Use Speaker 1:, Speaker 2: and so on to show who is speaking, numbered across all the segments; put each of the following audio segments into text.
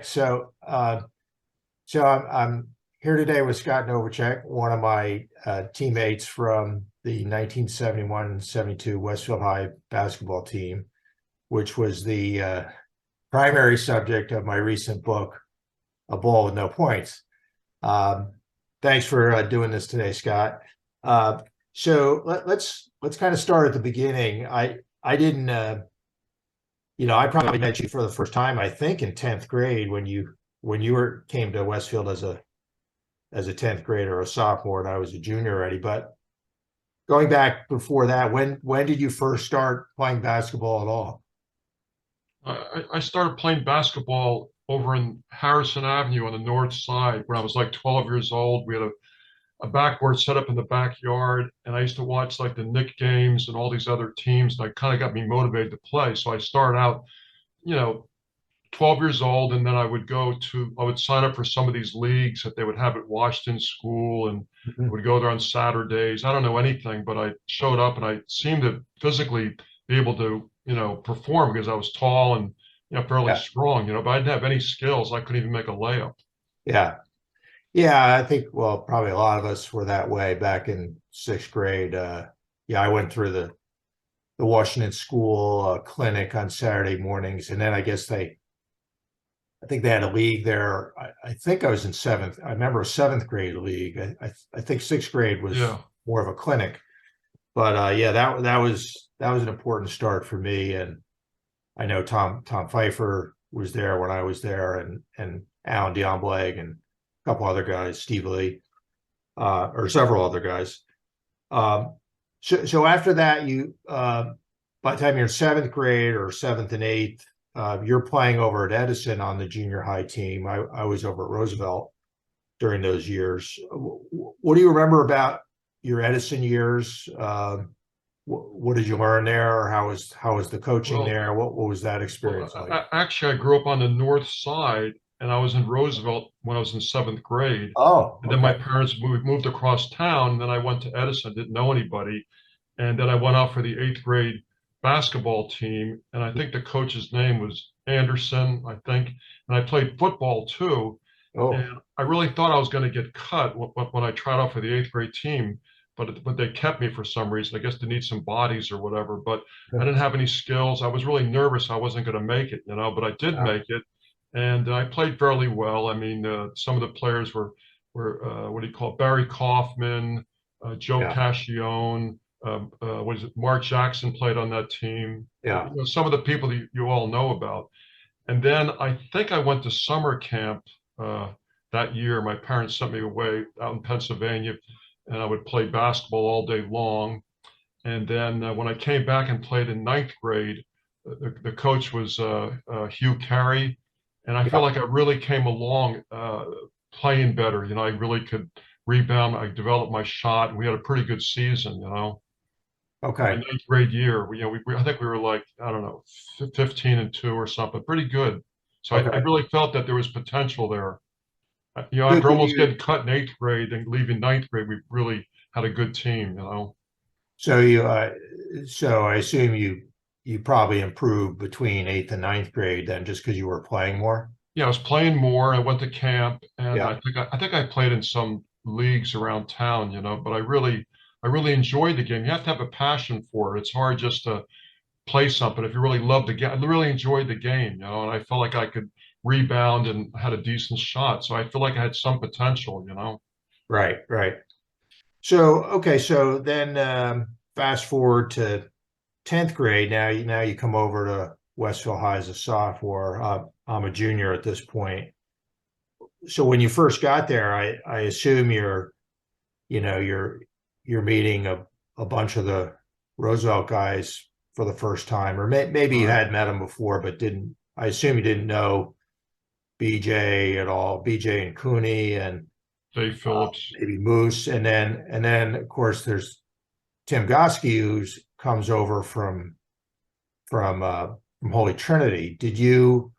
Speaker 1: So, I'm here today with Scott Novacek, one of my teammates from the 1971-72 Westfield High basketball team, which was the primary subject of my recent book, A Ball with No Points. Um, Thanks for doing this today, Scott. Let's kind of start at the beginning. I didn't I probably met you for the first time, I think, in 10th grade when you came to Westfield as a 10th grader, a sophomore, and I was a junior already. But going back before that, when did you first start playing basketball at all?
Speaker 2: I started playing basketball over in Harrison Avenue on the north side when I was like 12 years old. We had a backboard set up in the backyard, and I used to watch like the Knick games and all these other teams, and I kind of got me motivated to play. So I started out, you know, 12 years old, and then I would sign up for some of these leagues that they would have at Washington School, and I
Speaker 1: Mhm.
Speaker 2: would go there on Saturdays. I don't know anything, but I showed up and I seemed to physically be able to, perform because I was tall and, fairly
Speaker 1: Yeah,
Speaker 2: strong, but I didn't have any skills. I couldn't even make a layup.
Speaker 1: yeah, yeah. I think, well, probably a lot of us were that way back in sixth grade. Yeah, I went through the Washington School clinic on Saturday mornings, and then I think they had a league there. I think I was in seventh. I remember a seventh grade league. I think sixth grade was
Speaker 2: Yeah.
Speaker 1: more of a clinic. But yeah, that was an important start for me. And I know Tom Pfeiffer was there when I was there, and Alan Diambleg and a couple other guys, Steve Lee, or several other guys. Um, so after that, by the time you're in seventh grade or seventh and eighth, you're playing over at Edison on the junior high team. I was over at Roosevelt during those years. What do you remember about your Edison years? What did you learn there? Or how was the coaching
Speaker 2: Well,
Speaker 1: there? What was that
Speaker 2: well,
Speaker 1: experience like?
Speaker 2: actually, I grew up on the north side, and I was in Roosevelt when I was in seventh grade.
Speaker 1: Oh,
Speaker 2: And then my
Speaker 1: okay.
Speaker 2: parents moved across town. And then I went to Edison, didn't know anybody. And then I went out for the eighth grade basketball team. And I think the coach's name was Anderson, I think. And I played football too.
Speaker 1: Oh,
Speaker 2: And I really thought I was going to get cut when I tried out for the eighth grade team. But they kept me for some reason. I guess they need some bodies or whatever. But I didn't have any skills. I was really nervous I wasn't going to make it, but I did
Speaker 1: yeah,
Speaker 2: make it. And I played fairly well. I mean, some of the players were what do you call it? Barry Kaufman, Joe
Speaker 1: yeah,
Speaker 2: Cascione, what is it? Mark Jackson played on that team.
Speaker 1: yeah.
Speaker 2: Some of the people that you all know about. And then I think I went to summer camp uh, that year. My parents sent me away out in Pennsylvania, and I would play basketball all day long. And then when I came back and played in ninth grade, the coach was Hugh Carey, and I feel
Speaker 1: Yeah.
Speaker 2: like I really came along playing better. I really could rebound. I developed my shot. We had a pretty good season. My
Speaker 1: Okay.
Speaker 2: ninth grade year. I think we were like, I don't know, 15-2 or something, pretty good. So I
Speaker 1: Okay.
Speaker 2: really felt that there was potential there.
Speaker 1: So
Speaker 2: After
Speaker 1: did
Speaker 2: almost
Speaker 1: you?
Speaker 2: getting cut in eighth grade and leaving ninth grade, we really had a good team.
Speaker 1: So you? So I assume you probably improved between eighth and ninth grade then, just because you were playing more.
Speaker 2: Yeah, I was playing more. I went to camp, and
Speaker 1: Yeah.
Speaker 2: I think I played in some leagues around town. But I really enjoyed the game. You have to have a passion for it. It's hard just to play something if you really love the game. I really enjoyed the game, and I felt like I could rebound and had a decent shot. So I feel like I had some potential.
Speaker 1: Right. Right. So okay. So then fast forward to 10th grade. Now you come over to Westfield High as a sophomore. I'm a junior at this point. So when you first got there, I assume you know you're you're meeting a bunch of the Roosevelt guys for the first time, or maybe you
Speaker 2: Right.
Speaker 1: had met them before, but didn't. I assume you didn't know BJ at all, BJ and Cooney, and
Speaker 2: Dave Phillips.
Speaker 1: maybe Moose, and then of course there's Tim Goski, who comes over from uh, from Holy Trinity. Did you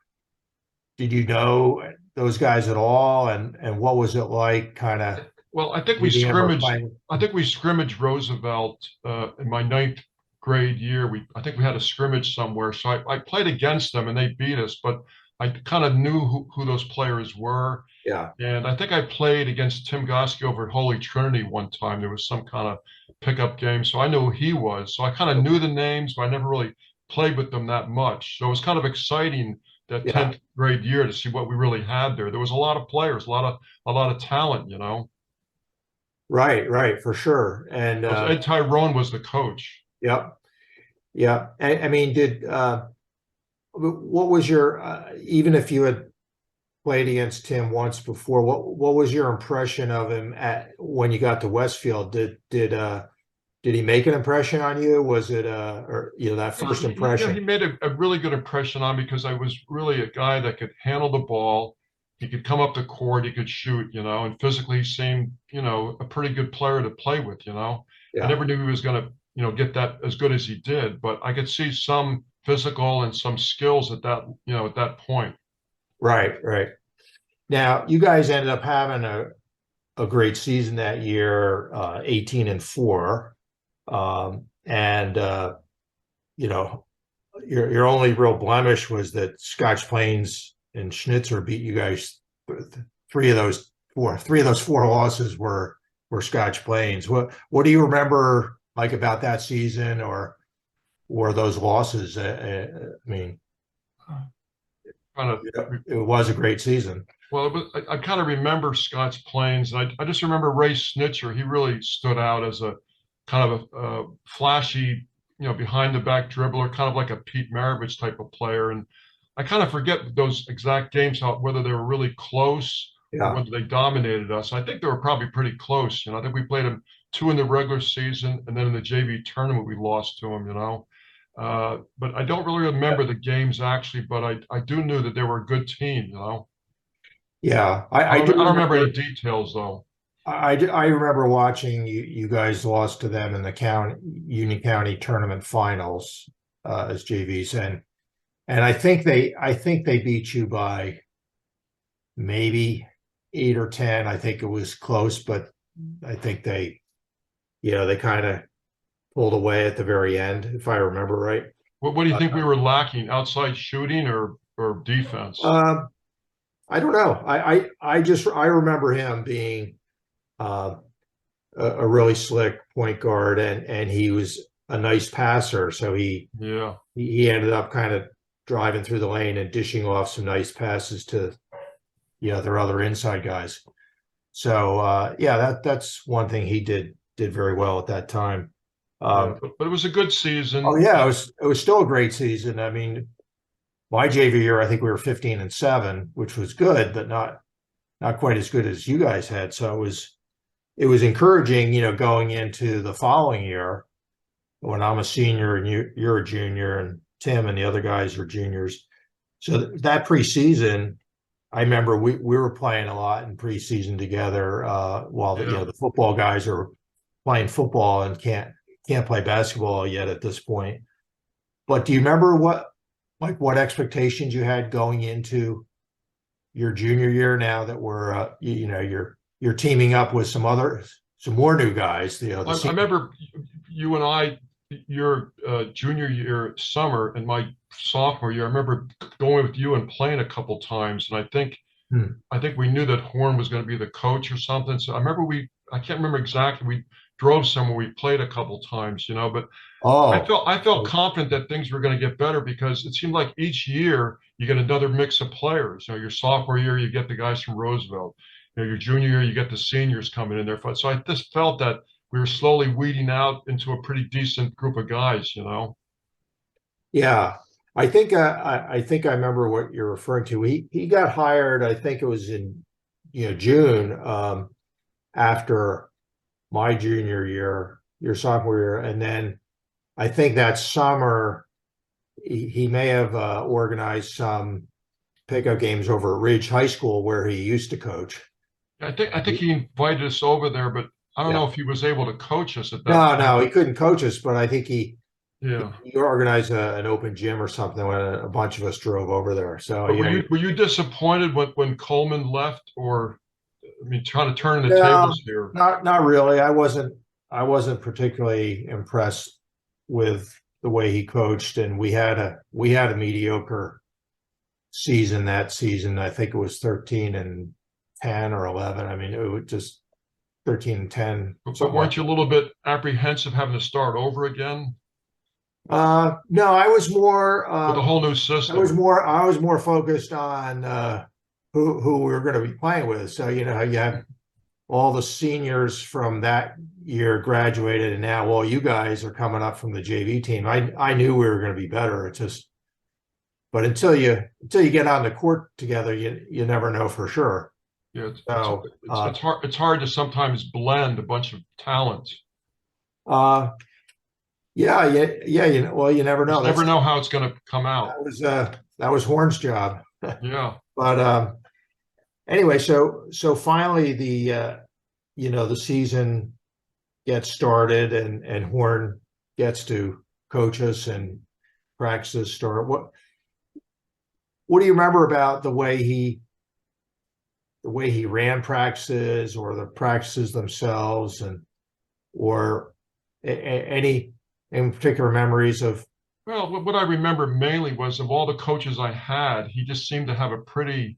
Speaker 1: know those guys at all, and what was it like, kind of
Speaker 2: Well,
Speaker 1: meeting them or playing?
Speaker 2: I think we scrimmaged Roosevelt in my ninth grade year. I think we had a scrimmage somewhere. So I played against them and they beat us. But I kind of knew who those players were.
Speaker 1: Yeah.
Speaker 2: And I think I played against Tim Goski over at Holy Trinity one time. There was some kind of pickup game, so I knew who he was. So I kind of knew the names, but I never really played with them that much. So it was kind of exciting that
Speaker 1: Yeah.
Speaker 2: 10th grade year to see what we really had there. There was a lot of players, a lot of talent, you know.
Speaker 1: Right. Right. For sure. And
Speaker 2: Because Ed Tyrone was the coach.
Speaker 1: yep. Yeah. I mean, what was your even if you had played against Tim once before, what was your impression of him at when you got to Westfield? Did he make an impression on you? Was it or that first
Speaker 2: He
Speaker 1: impression?
Speaker 2: made a really good impression on me because I was really a guy that could handle the ball. He could come up the court, he could shoot, and physically he seemed, a pretty good player to play with, I
Speaker 1: Yeah.
Speaker 2: never knew he was going to, get that as good as he did, but I could see some physical and some skills at that point.
Speaker 1: Right. Right. Now you guys ended up having a great season that year, 18-4. And you know, your only real blemish was that Scotch Plains and Schnitzer beat you guys. Three of those four losses were Scotch Plains. What do you remember like about that season or those losses? I mean,
Speaker 2: Kind of
Speaker 1: it was a great season.
Speaker 2: Well, I kind of remember Scott's Plains. I just remember Ray Snitzer. He really stood out as a kind of a flashy, behind the back dribbler, kind of like a Pete Maravich type of player. And I kind of forget those exact games, whether they were really close or
Speaker 1: Yeah.
Speaker 2: whether they dominated us. I think they were probably pretty close. I think we played them two in the regular season, and then in the JV tournament we lost to them. But I don't really remember the games actually. But I do know that they were a good team.
Speaker 1: Yeah.
Speaker 2: I
Speaker 1: I
Speaker 2: don't,
Speaker 1: do
Speaker 2: I don't remember any
Speaker 1: remember.
Speaker 2: details though.
Speaker 1: I remember watching you guys lost to them in the Union County tournament finals as JVs, and I think they beat you by maybe 8 or 10. I think it was close, but I think they kind of pulled away at the very end, if I remember right.
Speaker 2: What do you think we
Speaker 1: Uh,
Speaker 2: were lacking? Outside shooting or defense?
Speaker 1: um, I don't know. I remember him being uh, a really slick point guard, and he was a nice passer. So
Speaker 2: Yeah,
Speaker 1: he ended up kind of driving through the lane and dishing off some nice passes to their other inside guys. So yeah, that's one thing he did very well at that time.
Speaker 2: yeah.
Speaker 1: Um,
Speaker 2: But it was a good
Speaker 1: oh
Speaker 2: season.
Speaker 1: yeah, it was still a great season. I mean, my JV year, I think we were 15-7, which was good, but not quite as good as you guys had. So it was encouraging, going into the following year when I'm a senior and you're a junior and Tim and the other guys are juniors. So that preseason, I remember we were playing a lot in preseason together while
Speaker 2: Yeah.
Speaker 1: the football guys are playing football and can't play basketball yet at this point. But do you remember what expectations you had going into your junior year now that we're you're teaming up with some more new guys, the
Speaker 2: I
Speaker 1: senior.
Speaker 2: remember you and I, your junior year summer and my sophomore year. I remember going with you and playing a couple times, and
Speaker 1: Hmm.
Speaker 2: I think we knew that Horn was going to be the coach or something. So I remember I can't remember exactly. We drove somewhere, we played a couple times, but
Speaker 1: Oh,
Speaker 2: I felt confident that things were going to get better because it seemed like each year you get another mix of players. Your sophomore year you get the guys from Roosevelt. Your junior year you get the seniors coming in there. So I just felt that we were slowly weeding out into a pretty decent group of guys.
Speaker 1: yeah. I think I remember what you're referring to. He got hired, I think it was in June, after my junior year, your sophomore year, and then I think that summer he may have organized some pickup games over at Ridge High School where he used to coach.
Speaker 2: I think he invited us over there, but I don't
Speaker 1: Yeah.
Speaker 2: know if he was able to coach us at that
Speaker 1: No,
Speaker 2: point.
Speaker 1: no, he couldn't coach us, but I think he
Speaker 2: Yeah.
Speaker 1: he organized an open gym or something when a bunch of us drove over there. So
Speaker 2: But were you disappointed when Coleman left, or I mean, trying to turn the
Speaker 1: no,
Speaker 2: tables here?
Speaker 1: not really. I wasn't particularly impressed with the way he coached, and we had a mediocre season that season. I think it was 13-10 or 11. I mean, it was just 13-10,
Speaker 2: But
Speaker 1: something like
Speaker 2: weren't you a little bit apprehensive having to start over again
Speaker 1: that. No,
Speaker 2: with a whole new system?
Speaker 1: I was more focused on who we were going to be playing with. So, you have all the seniors from that year graduated, and now all you guys are coming up from the JV team. I knew we were going to be better. It just, but until you get on the court together, you never know for sure.
Speaker 2: Yeah,
Speaker 1: So,
Speaker 2: it's hard to sometimes blend a bunch of talent.
Speaker 1: uh, yeah, yeah. Well, you never
Speaker 2: You
Speaker 1: know.
Speaker 2: just never know how it's going to come out.
Speaker 1: That was Horn's job.
Speaker 2: Yeah,
Speaker 1: But anyway, so finally the season gets started, and Horn gets to coach us and practices start. What do you remember about the way he ran practices, or the practices themselves, and or any in particular memories of?
Speaker 2: well, what I remember mainly was of all the coaches I had, he just seemed to have a pretty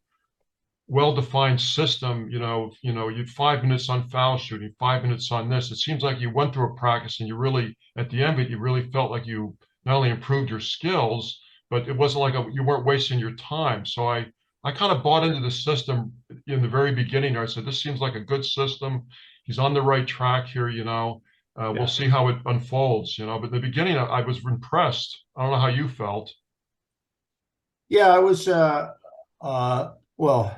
Speaker 2: well-defined system. You'd 5 minutes on foul shooting, 5 minutes on this. It seems like you went through a practice and you really, at the end of it, you really felt like you not only improved your skills, but it wasn't like you weren't wasting your time. So I kind of bought into the system in the very beginning. I said, this seems like a good system. He's on the right track here. We'll
Speaker 1: Yeah,
Speaker 2: see how it unfolds. But in the beginning, I was impressed. I don't know how you felt.
Speaker 1: yeah, it was well,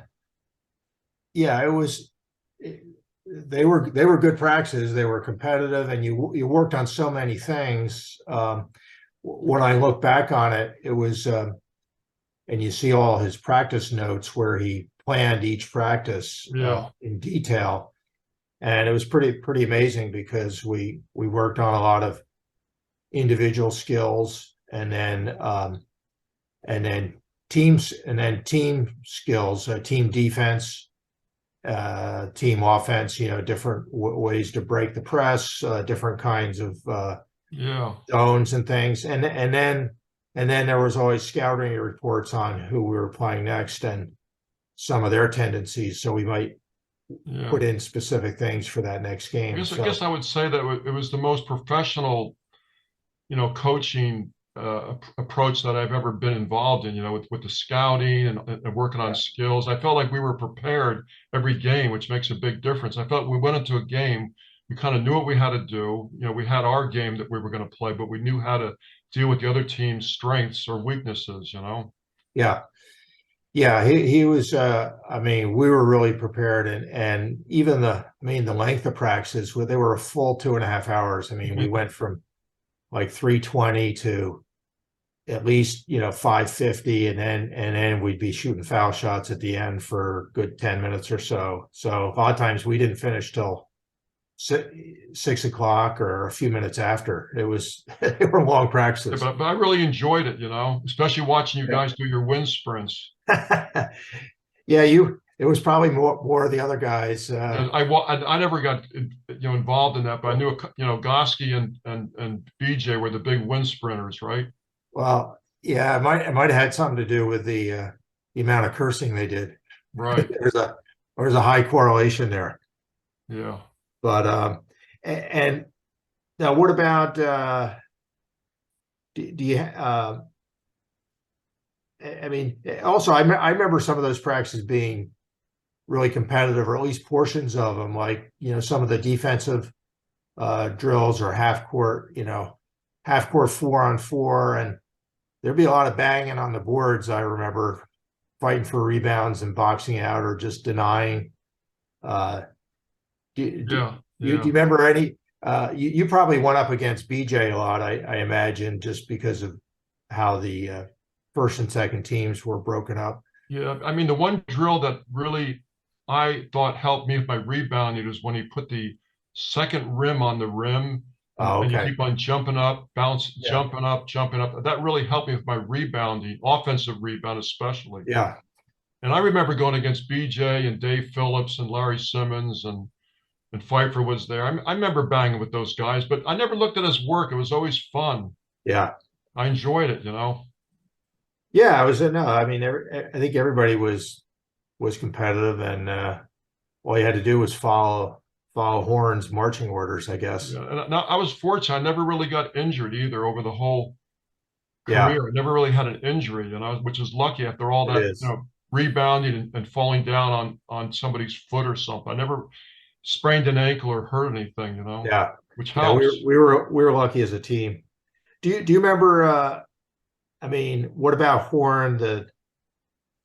Speaker 1: yeah, it was. They were good practices. They were competitive, and you worked on so many things. When I look back on it, it was, and you see all his practice notes where he planned each practice
Speaker 2: Yeah,
Speaker 1: in detail, and it was pretty amazing because we worked on a lot of individual skills, and then team skills, team defense, team offense, different ways to break the press, different kinds of
Speaker 2: yeah.
Speaker 1: zones and things. And then there was always scouting reports on who we were playing next and some of their tendencies. So we might
Speaker 2: Yeah.
Speaker 1: put in specific things for that next
Speaker 2: I
Speaker 1: game.
Speaker 2: guess I
Speaker 1: So
Speaker 2: guess I would say that it was the most professional, coaching approach that I've ever been involved in, with the scouting and working on
Speaker 1: yeah,
Speaker 2: skills. I felt like we were prepared every game, which makes a big difference. I felt we went into a game, we kind of knew what we had to do. We had our game that we were going to play, but we knew how to deal with the other team's strengths or weaknesses.
Speaker 1: yeah, yeah. He was. I mean, we were really prepared, and even the length of practices, they were a full 2.5 hours. I mean, we went from like 3:20 to at least 5:50, and then we'd be shooting foul shots at the end for a good 10 minutes or so. So a lot of times we didn't finish till 6 o'clock or a few minutes after. It was they were long
Speaker 2: Yeah,
Speaker 1: practices.
Speaker 2: but I really enjoyed it, especially watching you guys do your wind sprints.
Speaker 1: Yeah. Yeah, it was probably more of the other guys.
Speaker 2: Yeah, I never got involved in that, but I knew Goski and BJ were the big wind sprinters, right?
Speaker 1: Well, yeah, it might have had something to do with the amount of cursing they did.
Speaker 2: Right.
Speaker 1: There's a high correlation there.
Speaker 2: Yeah.
Speaker 1: But and now, what about do you I mean, also I remember some of those practices being really competitive, or at least portions of them, like some of the defensive drills, or half court 4-on-4, and there'd be a lot of banging on the boards. I remember fighting for rebounds and boxing out, or just denying. Uh, do, do,
Speaker 2: Yeah.
Speaker 1: do you
Speaker 2: Yeah.
Speaker 1: remember any? You probably went up against BJ a lot, I imagine, just because of how the first and second teams were broken up.
Speaker 2: Yeah. I mean, the one drill that really I thought helped me with my rebounding was when he put the second rim on the rim and,
Speaker 1: Oh,
Speaker 2: and you
Speaker 1: okay.
Speaker 2: keep on jumping up, bounce,
Speaker 1: Yeah.
Speaker 2: jumping up, jumping up. That really helped me with my rebounding, offensive rebound especially.
Speaker 1: Yeah.
Speaker 2: And I remember going against BJ and Dave Phillips and Larry Simmons and Pfeiffer was there. I remember banging with those guys, but I never looked at his work. It was always fun.
Speaker 1: Yeah.
Speaker 2: I enjoyed it.
Speaker 1: Yeah, I was no, I mean, I think everybody was competitive, and all you had to do was follow Horn's marching orders, I guess.
Speaker 2: Yeah, and I was fortunate. I never really got injured either over the whole
Speaker 1: Yeah,
Speaker 2: career. I never really had an injury, and which is lucky after all
Speaker 1: it
Speaker 2: that,
Speaker 1: is.
Speaker 2: rebounding and falling down on somebody's foot or something. I never sprained an ankle or hurt anything,
Speaker 1: Yeah,
Speaker 2: which
Speaker 1: yeah,
Speaker 2: helps.
Speaker 1: we were lucky as a team. Do you remember? I mean, what about Horn, the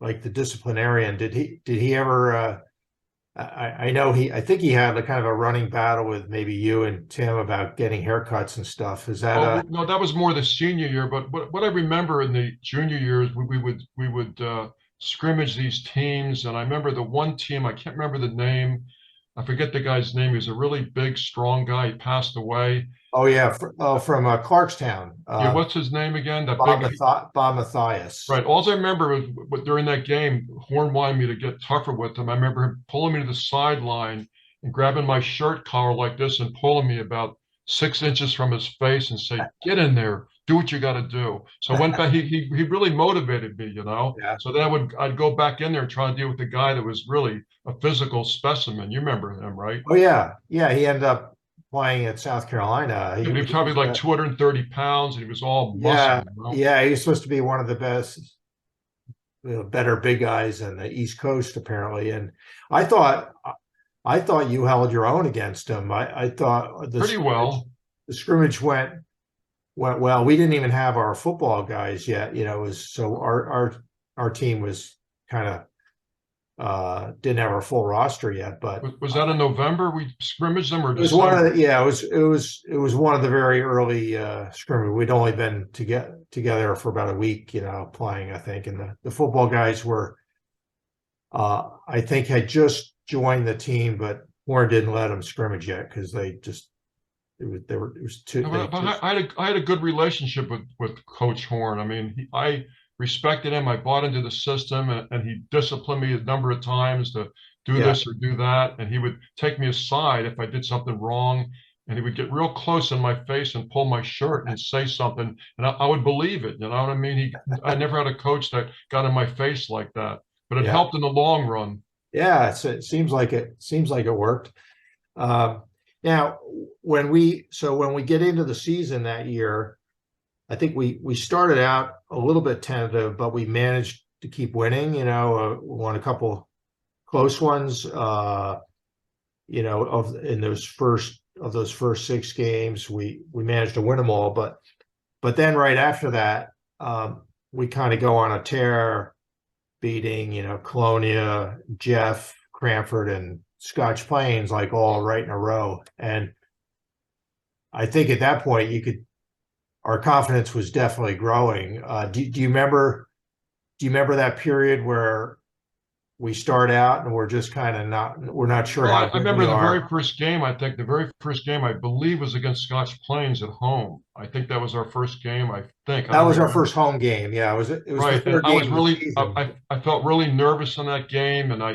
Speaker 1: like the disciplinarian? Did he ever? I know I think he had a kind of a running battle with maybe you and Tim about getting haircuts and stuff. Is that
Speaker 2: Oh no, that was more the senior year. But what I remember in the junior years, we would scrimmage these teams, and I remember the one team. I can't remember the name. I forget the guy's name. He was a really big, strong guy. He passed away.
Speaker 1: Oh yeah, from Clarkstown,
Speaker 2: Yeah, what's his name again? That
Speaker 1: Bob
Speaker 2: big.
Speaker 1: Bob Matthias.
Speaker 2: Right. All I remember was during that game, Horn wanted me to get tougher with him. I remember him pulling me to the sideline and grabbing my shirt collar like this and pulling me about 6 inches from his face and say, "Get in there, do what you got to do." So I went back. He really motivated me.
Speaker 1: Yeah.
Speaker 2: So then I'd go back in there and try to deal with the guy that was really a physical specimen. You remember him, right?
Speaker 1: Oh yeah, yeah. He ended up playing at South Carolina.
Speaker 2: Yeah, but he was
Speaker 1: He
Speaker 2: probably
Speaker 1: was
Speaker 2: like 230 pounds and he was all
Speaker 1: yeah,
Speaker 2: muscle.
Speaker 1: yeah. He was supposed to be one of the best, better big guys in the East Coast, apparently. And I thought, I thought you held your own against him. I thought
Speaker 2: Pretty well.
Speaker 1: the scrimmage went well. We didn't even have our football guys yet. It was so our team was kind of didn't have our full roster yet, but
Speaker 2: Was that in November we scrimmaged them or
Speaker 1: it was one of
Speaker 2: December?
Speaker 1: the yeah, it was one of the very early scrimmage. We'd only been together for about a week, playing, I think, and the football guys were I think had just joined the team, but Warren didn't let them scrimmage yet because they just it was too
Speaker 2: No,
Speaker 1: they
Speaker 2: but
Speaker 1: just
Speaker 2: I had a good relationship with Coach Horn. I mean, I respected him. I bought into the system, and he disciplined me a number of times to do
Speaker 1: yeah,
Speaker 2: this or do that. And he would take me aside if I did something wrong, and he would get real close in my face and pull my shirt and say something, and I would believe it. You know what I mean? I never had a coach that got in my face like that, but it
Speaker 1: yeah,
Speaker 2: helped in the long run.
Speaker 1: yeah. It seems like it worked. Um, Now, when we get into the season that year, I think we started out a little bit tentative, but we managed to keep winning. We won a couple close ones. Of those first 6 games, we managed to win them all. But then right after that, we kind of go on a tear, beating Colonia, Jeff, Cranford, and Scotch Plains, like all right in a row. And I think at that point our confidence was definitely growing. Do you remember that period where we start out and we're not sure
Speaker 2: Well,
Speaker 1: how
Speaker 2: I
Speaker 1: good we
Speaker 2: remember the very
Speaker 1: are?
Speaker 2: first game. I think the very first game I believe was against Scotch Plains at home. I think that was our first game. I think I
Speaker 1: That
Speaker 2: don't
Speaker 1: was our
Speaker 2: remember.
Speaker 1: first home game. Yeah, it was the
Speaker 2: Right, and
Speaker 1: third
Speaker 2: I was
Speaker 1: game of the
Speaker 2: really
Speaker 1: season.
Speaker 2: I felt really nervous in that game, and I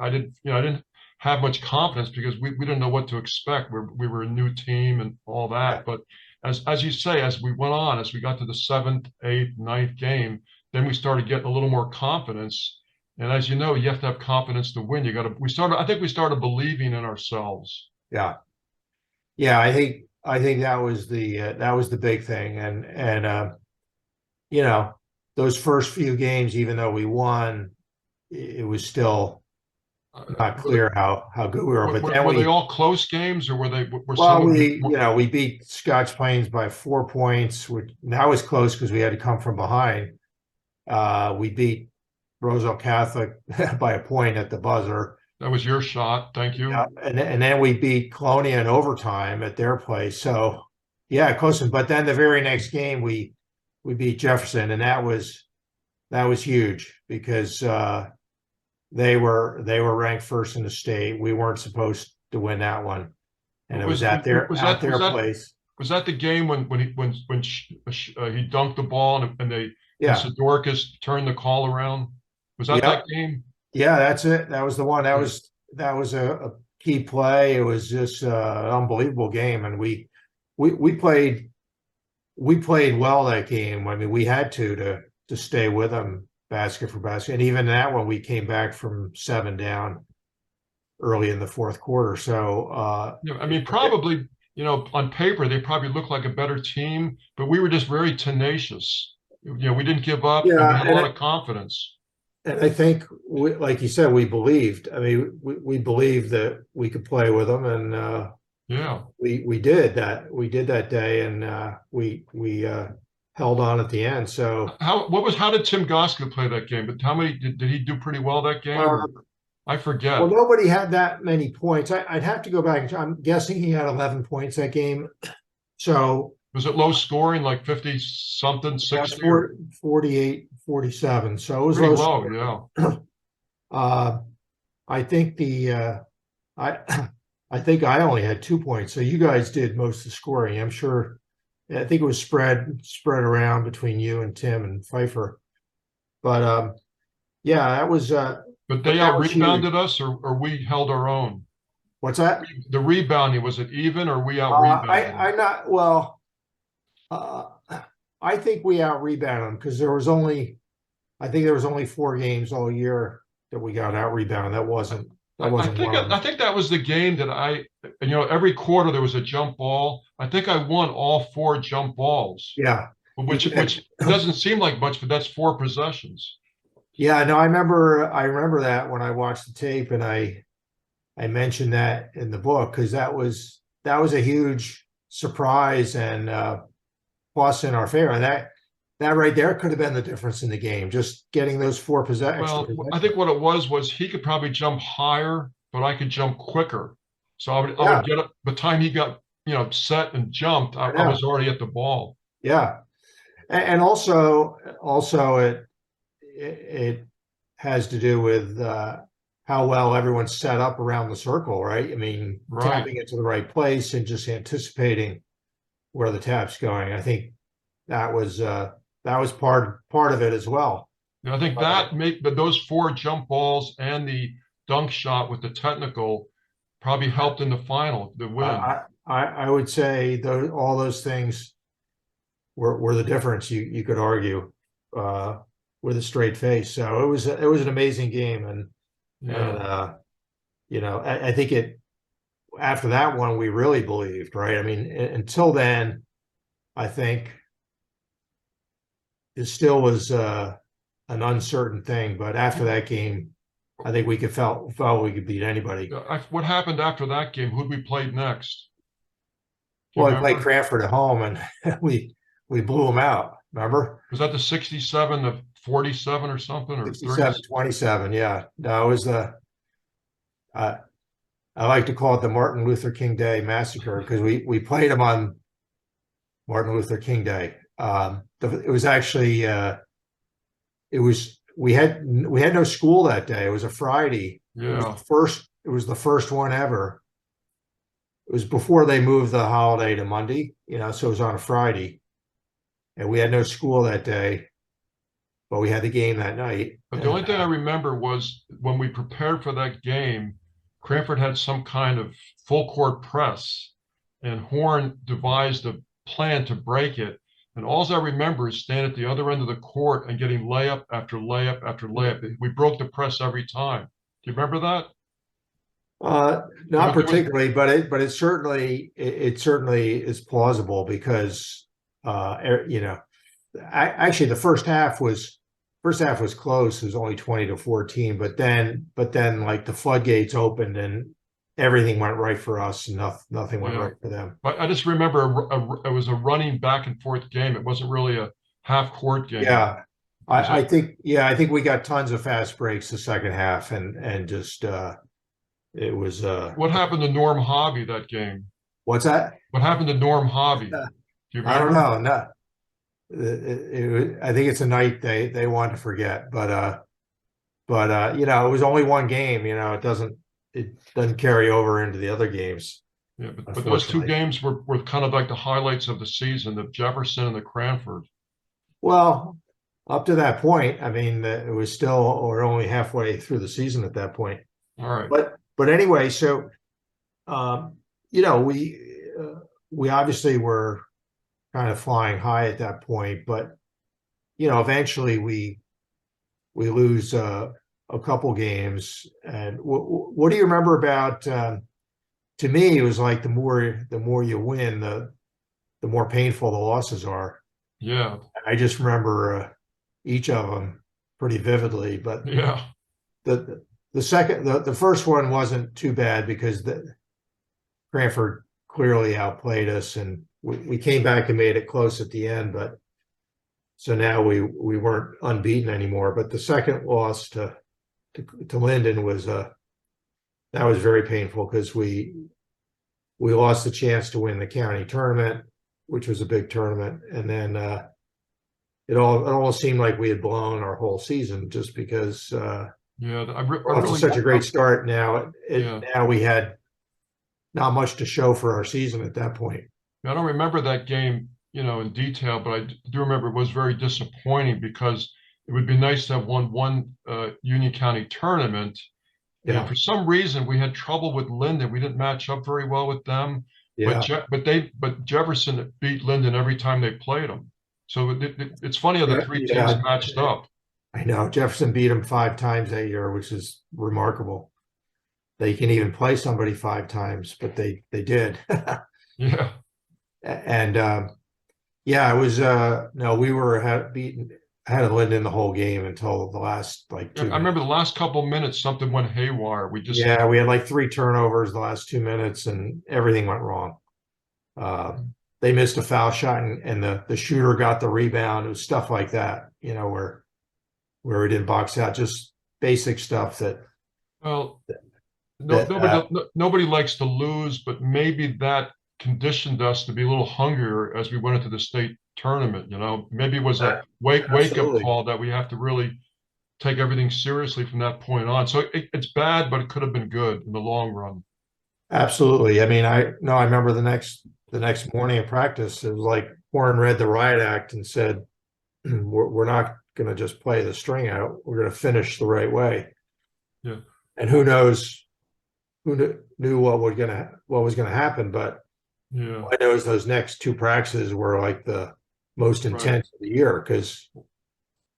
Speaker 2: didn't have much confidence because we didn't know what to expect. We were a new team and all
Speaker 1: Yeah,
Speaker 2: that. But as you say, as we went on, as we got to the seventh, eighth, ninth game, then we started getting a little more confidence. And as you know, you have to have confidence to win. I think we started believing in ourselves.
Speaker 1: yeah, yeah. I think that was the big thing, and you know those first few games, even though we won, it was still not
Speaker 2: Were they,
Speaker 1: clear how good we were. But then
Speaker 2: were they all close games, or were some
Speaker 1: well,
Speaker 2: of them
Speaker 1: we beat Scotch Plains by 4 points, which that was close because we had to come from behind. We beat Roselle Catholic by a point at the buzzer.
Speaker 2: that was your shot? Thank
Speaker 1: Yeah,
Speaker 2: you.
Speaker 1: and then we beat Colonia in overtime at their place. So yeah, close. But then the very next game we beat Jefferson, and that was huge because they were ranked first in the state. We weren't supposed to win that one, and it was
Speaker 2: Was
Speaker 1: at their
Speaker 2: was
Speaker 1: at
Speaker 2: that
Speaker 1: their place.
Speaker 2: was that the game when he dunked the ball and
Speaker 1: Yeah,
Speaker 2: Sidorcas turned the call around? Was that
Speaker 1: yep,
Speaker 2: game?
Speaker 1: yeah. That's it. That was the one. That
Speaker 2: Yeah.
Speaker 1: was that was a key play. It was just an unbelievable game, and we played well that game. I mean, we had to to stay with them basket for basket. And even that one, we came back from 7 down early in the fourth quarter. So
Speaker 2: I mean, probably, on paper, they probably look like a better team, but we were just very tenacious. We didn't give up and we
Speaker 1: yeah,
Speaker 2: had a lot of confidence.
Speaker 1: and I think, like you said, we believed. I mean, we believed that we could play with them, and
Speaker 2: Yeah.
Speaker 1: we did that. We did that day, and we held on at the end. So
Speaker 2: How did Tim Goska play that game? But how many did he do pretty well that game? Or
Speaker 1: uh,
Speaker 2: I
Speaker 1: well,
Speaker 2: forget.
Speaker 1: nobody had that many points. I'd have to go back. I'm guessing he had 11 points that game. So
Speaker 2: Was it low scoring, like 50 something,
Speaker 1: yeah,
Speaker 2: 60 or
Speaker 1: 48, 47. So it was
Speaker 2: pretty
Speaker 1: low
Speaker 2: low?
Speaker 1: scoring.
Speaker 2: Yeah.
Speaker 1: Uh, I think I I think I only had 2 points. So you guys did most of the scoring. I'm sure. I think it was spread around between you and Tim and Pfeiffer. But yeah,
Speaker 2: But they
Speaker 1: that
Speaker 2: out
Speaker 1: was huge.
Speaker 2: rebounded us, or we held our own.
Speaker 1: What's that?
Speaker 2: The rebounding, was it even or we out rebounded them?
Speaker 1: I'm not well. Uh, I think we out rebounded them because I think there was only 4 games all year that we got out rebounded. That
Speaker 2: I
Speaker 1: wasn't
Speaker 2: think
Speaker 1: one of
Speaker 2: I
Speaker 1: them.
Speaker 2: think that was the game that every quarter there was a jump ball. I think I won all 4 jump balls,
Speaker 1: Yeah, you
Speaker 2: which
Speaker 1: did.
Speaker 2: doesn't seem like much, but that's 4 possessions.
Speaker 1: Yeah, no, I remember that when I watched the tape, and I mentioned that in the book because that was a huge surprise and plus in our favor. And that right there could have been the difference in the game, just getting those extra
Speaker 2: Well, I think
Speaker 1: possessions.
Speaker 2: what it was he could probably jump higher, but I could jump quicker. So I would
Speaker 1: Yeah,
Speaker 2: get up. By the time he got set and jumped,
Speaker 1: I
Speaker 2: I was
Speaker 1: know.
Speaker 2: already at the ball.
Speaker 1: Yeah, and also it has to do with how well everyone's set up around the circle, right? I mean,
Speaker 2: Right.
Speaker 1: tapping it to the right place and just anticipating where the tap's going. I think that was part of it as well.
Speaker 2: I think
Speaker 1: Uh,
Speaker 2: but those 4 jump balls and the dunk shot with the technical probably helped in the final, the win.
Speaker 1: I would say all those things were the difference. You could argue uh, with a straight face. So it was an amazing game, and
Speaker 2: Yeah.
Speaker 1: I think it after that one we really believed, right? I mean, until then, I think it still was an uncertain thing, but after that game, I think we could felt we could beat anybody.
Speaker 2: What happened after that game? Who'd we played next? Do you
Speaker 1: Well, we played
Speaker 2: remember?
Speaker 1: Cranford at home, and we blew them out. Remember?
Speaker 2: Was that the 67 to 47 or something, or 30?
Speaker 1: 67-27. Yeah. No, it was uh, I like to call it the Martin Luther King Day massacre because we played them on Martin Luther King Day. It was actually it was we had no school that day. It was a Friday.
Speaker 2: Yeah.
Speaker 1: It was the first one ever. It was before they moved the holiday to Monday, so it was on a Friday. And we had no school that day, but we had the game that night.
Speaker 2: But the
Speaker 1: And
Speaker 2: only thing I remember was when we prepared for that game, Cranford had some kind of full court press, and Horn devised a plan to break it. And all I remember is standing at the other end of the court and getting layup after layup after layup. We broke the press every time. Do you remember that?
Speaker 1: not
Speaker 2: There was
Speaker 1: particularly, but it certainly is plausible because actually the first half was close. It was only 20-14, but then like the floodgates opened and everything went right for us, and nothing went
Speaker 2: yeah.
Speaker 1: right for them.
Speaker 2: But I just remember it was a running back and forth game. It wasn't really a half court game.
Speaker 1: Yeah,
Speaker 2: It was
Speaker 1: I think we got tons of fast breaks the second half, and just it was
Speaker 2: what happened to Norm Hobby that game?
Speaker 1: what's that?
Speaker 2: What happened to Norm Hobby? Do you
Speaker 1: I don't
Speaker 2: remember?
Speaker 1: know. No, I think it's a night they want to forget, but it was only one game. It doesn't carry over into the other games,
Speaker 2: Yeah, but those 2
Speaker 1: unfortunately.
Speaker 2: games were kind of like the highlights of the season, the Jefferson and the Cranford.
Speaker 1: Well, up to that point, I mean, it was still we're only halfway through the season at that point.
Speaker 2: All right.
Speaker 1: But anyway, so um, you know, we obviously were kind of flying high at that point, but eventually we lose a couple games. And what do you remember about? To me, it was like the more you win, the more painful the losses are.
Speaker 2: Yeah.
Speaker 1: I just remember each of them pretty vividly. But
Speaker 2: Yeah.
Speaker 1: the the first one wasn't too bad because Cranford clearly outplayed us, and we came back and made it close at the end. But so now we weren't unbeaten anymore. But the second loss to Linden was that was very painful because we lost the chance to win the county tournament, which was a big tournament, and then it almost seemed like we had blown our whole season just because
Speaker 2: Yeah. I
Speaker 1: off to
Speaker 2: really,
Speaker 1: such a great start.
Speaker 2: yeah.
Speaker 1: Now we had not much to show for our season at that point.
Speaker 2: I don't remember that game, in detail, but I do remember it was very disappointing because it would be nice to have won one Union County tournament. And
Speaker 1: Yeah,
Speaker 2: for some reason, we had trouble with Linden. We didn't match up very well with them, but
Speaker 1: yeah,
Speaker 2: but Jefferson beat Linden every time they played them. So it's funny how the
Speaker 1: yeah,
Speaker 2: three teams
Speaker 1: yeah.
Speaker 2: matched up.
Speaker 1: I know Jefferson beat them 5 times that year, which is remarkable. They can even play somebody 5 times, but they did.
Speaker 2: Yeah.
Speaker 1: And yeah, it was no, we were beaten ahead of Linden the whole game until the last like
Speaker 2: Yeah,
Speaker 1: two
Speaker 2: I remember
Speaker 1: minutes.
Speaker 2: the last couple minutes, something went haywire. We just,
Speaker 1: Yeah, we had like 3 turnovers the last 2 minutes, and everything went wrong. Uh, they missed a foul shot, and the shooter got the rebound. It was stuff like that, where we didn't box out, just basic stuff
Speaker 2: well, no,
Speaker 1: that
Speaker 2: nobody likes to lose, but maybe that conditioned us to be a little hungrier as we went into the state tournament. Maybe it was a wake up
Speaker 1: absolutely,
Speaker 2: call that we have to really take everything seriously from that point on. So it's bad, but it could have been good in the long run.
Speaker 1: absolutely. I mean, I no, I remember the next morning of practice, it was like Warren read the riot act and said, we're not going to just play the string out. We're going to finish the right way.
Speaker 2: Yeah,
Speaker 1: And who knows who knew what was going to happen, but
Speaker 2: yeah,
Speaker 1: I knows those next 2 practices were like the most
Speaker 2: right,
Speaker 1: intense of the year because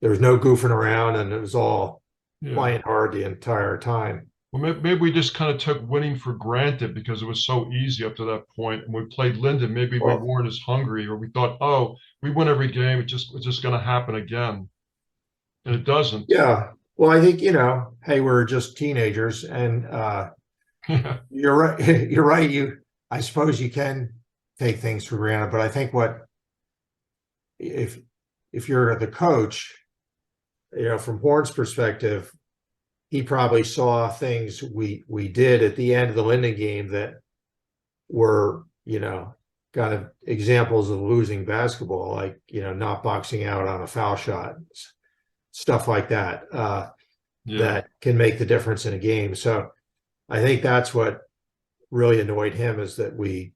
Speaker 1: there was no goofing around and it was all
Speaker 2: yeah.
Speaker 1: playing hard the entire time.
Speaker 2: Well, maybe we just kind of took winning for granted because it was so easy up to that point. And we played Linden, maybe we
Speaker 1: Well,
Speaker 2: weren't as hungry, or we thought, oh, we win every game. It's just going to happen again, and it doesn't.
Speaker 1: yeah. Well, I think, hey, we're just teenagers, and
Speaker 2: Yeah,
Speaker 1: you're right. You're right. I suppose you can take things for granted, but I think if if you're the coach, from Horn's perspective, he probably saw things we did at the end of the Linden game that were, kind of examples of losing basketball, like, not boxing out on a foul shot, stuff like that,
Speaker 2: yeah,
Speaker 1: that can make the difference in a game. So I think that's what really annoyed him, is that we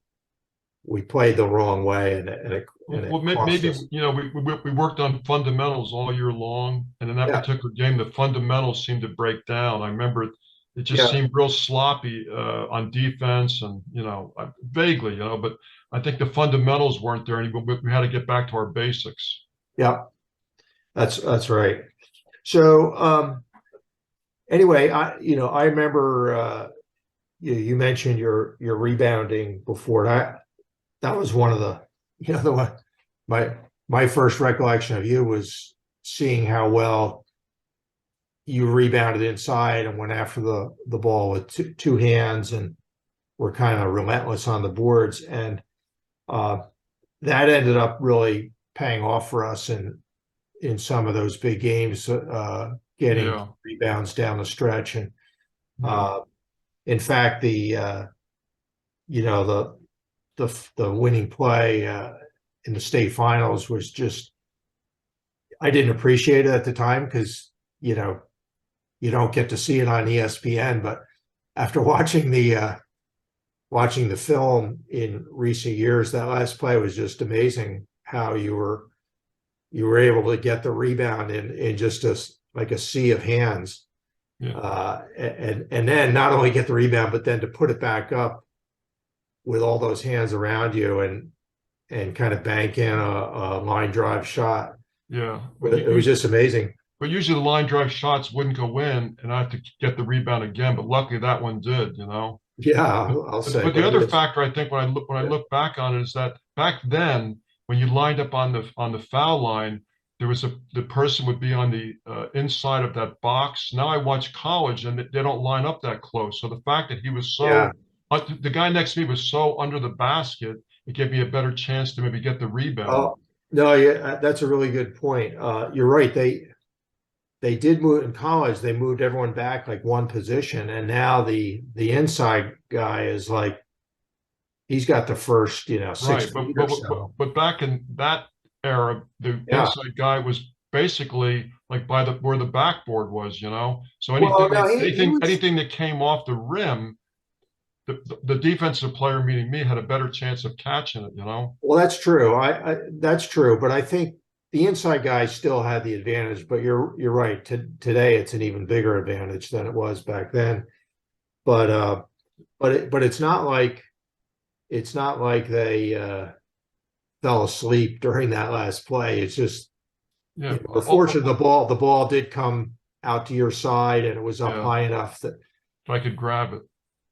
Speaker 1: played the wrong way, and it
Speaker 2: well,
Speaker 1: cost
Speaker 2: maybe
Speaker 1: us.
Speaker 2: we worked on fundamentals all year long, and in that
Speaker 1: Yeah,
Speaker 2: particular game, the fundamentals seemed to break down. I remember it just
Speaker 1: yeah,
Speaker 2: seemed real sloppy on defense, and vaguely, but I think the fundamentals weren't there anymore. We had to get back to our basics.
Speaker 1: yeah. That's right. So anyway, I remember you mentioned your rebounding before. That was one of the the one my my first recollection of you was seeing how well you rebounded inside and went after the ball with two hands and were kind of relentless on the boards, and uh, that ended up really paying off for us in some of those big games, getting
Speaker 2: Yeah,
Speaker 1: rebounds down the stretch. And
Speaker 2: yeah,
Speaker 1: uh, in fact, you know the winning play in the state finals was just, I didn't appreciate it at the time because you know you don't get to see it on ESPN, but after watching the film in recent years, that last play was just amazing. How you were able to get the rebound in just like a sea of hands,
Speaker 2: yeah,
Speaker 1: and then not only get the rebound, but then to put it back up with all those hands around you and kind of bank in a line drive shot.
Speaker 2: Yeah.
Speaker 1: It was just amazing.
Speaker 2: But usually the line drive shots wouldn't go in, and I have to get the rebound again. But luckily that one did, you know.
Speaker 1: Yeah,
Speaker 2: But,
Speaker 1: I'll say,
Speaker 2: but the
Speaker 1: but
Speaker 2: other
Speaker 1: it's
Speaker 2: factor I think when I
Speaker 1: yeah,
Speaker 2: look back on it is that back then when you lined up on the foul line, there was the person would be on the inside of that box. Now I watch college and they don't line up that close. So the fact that he was
Speaker 1: yeah.
Speaker 2: so the guy next to me was so under the basket, it gave me a better chance to maybe get the rebound.
Speaker 1: Oh no, yeah, that's a really good point. You're right. They did move in college. They moved everyone back like one position, and now the inside guy is like he's got the first, 6
Speaker 2: Right,
Speaker 1: feet or so.
Speaker 2: but back in that era, the
Speaker 1: Yeah.
Speaker 2: inside guy was basically like by the where the backboard was, you know. So
Speaker 1: Well, no, he was.
Speaker 2: anything that came off the rim, the defensive player, meaning me, had a better chance of catching it, you know.
Speaker 1: Well, that's true. That's true, but I think the inside guy still had the advantage. But you're right. Today, it's an even bigger advantage than it was back then. But but it's not like they fell asleep during that last play. It's just
Speaker 2: Yeah,
Speaker 1: we're fortunate the ball did come out to your side and it was up
Speaker 2: yeah.
Speaker 1: high enough that
Speaker 2: If I could grab it.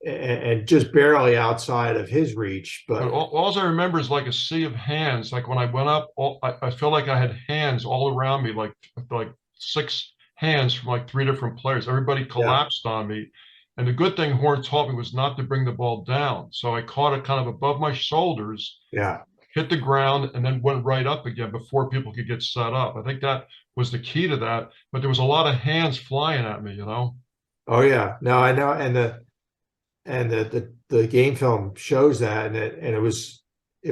Speaker 1: and just barely outside of his reach.
Speaker 2: But
Speaker 1: But
Speaker 2: all I remember is like a sea of hands. Like when I went up, I felt like I had hands all around me, like six hands from like three different players. Everybody
Speaker 1: yeah,
Speaker 2: collapsed on me. And the good thing Horn taught me was not to bring the ball down. So I caught it kind of above my shoulders,
Speaker 1: yeah,
Speaker 2: hit the ground, and then went right up again before people could get set up. I think that was the key to that. But there was a lot of hands flying at me, you know?
Speaker 1: oh yeah. No, I know, and the game film shows that, and it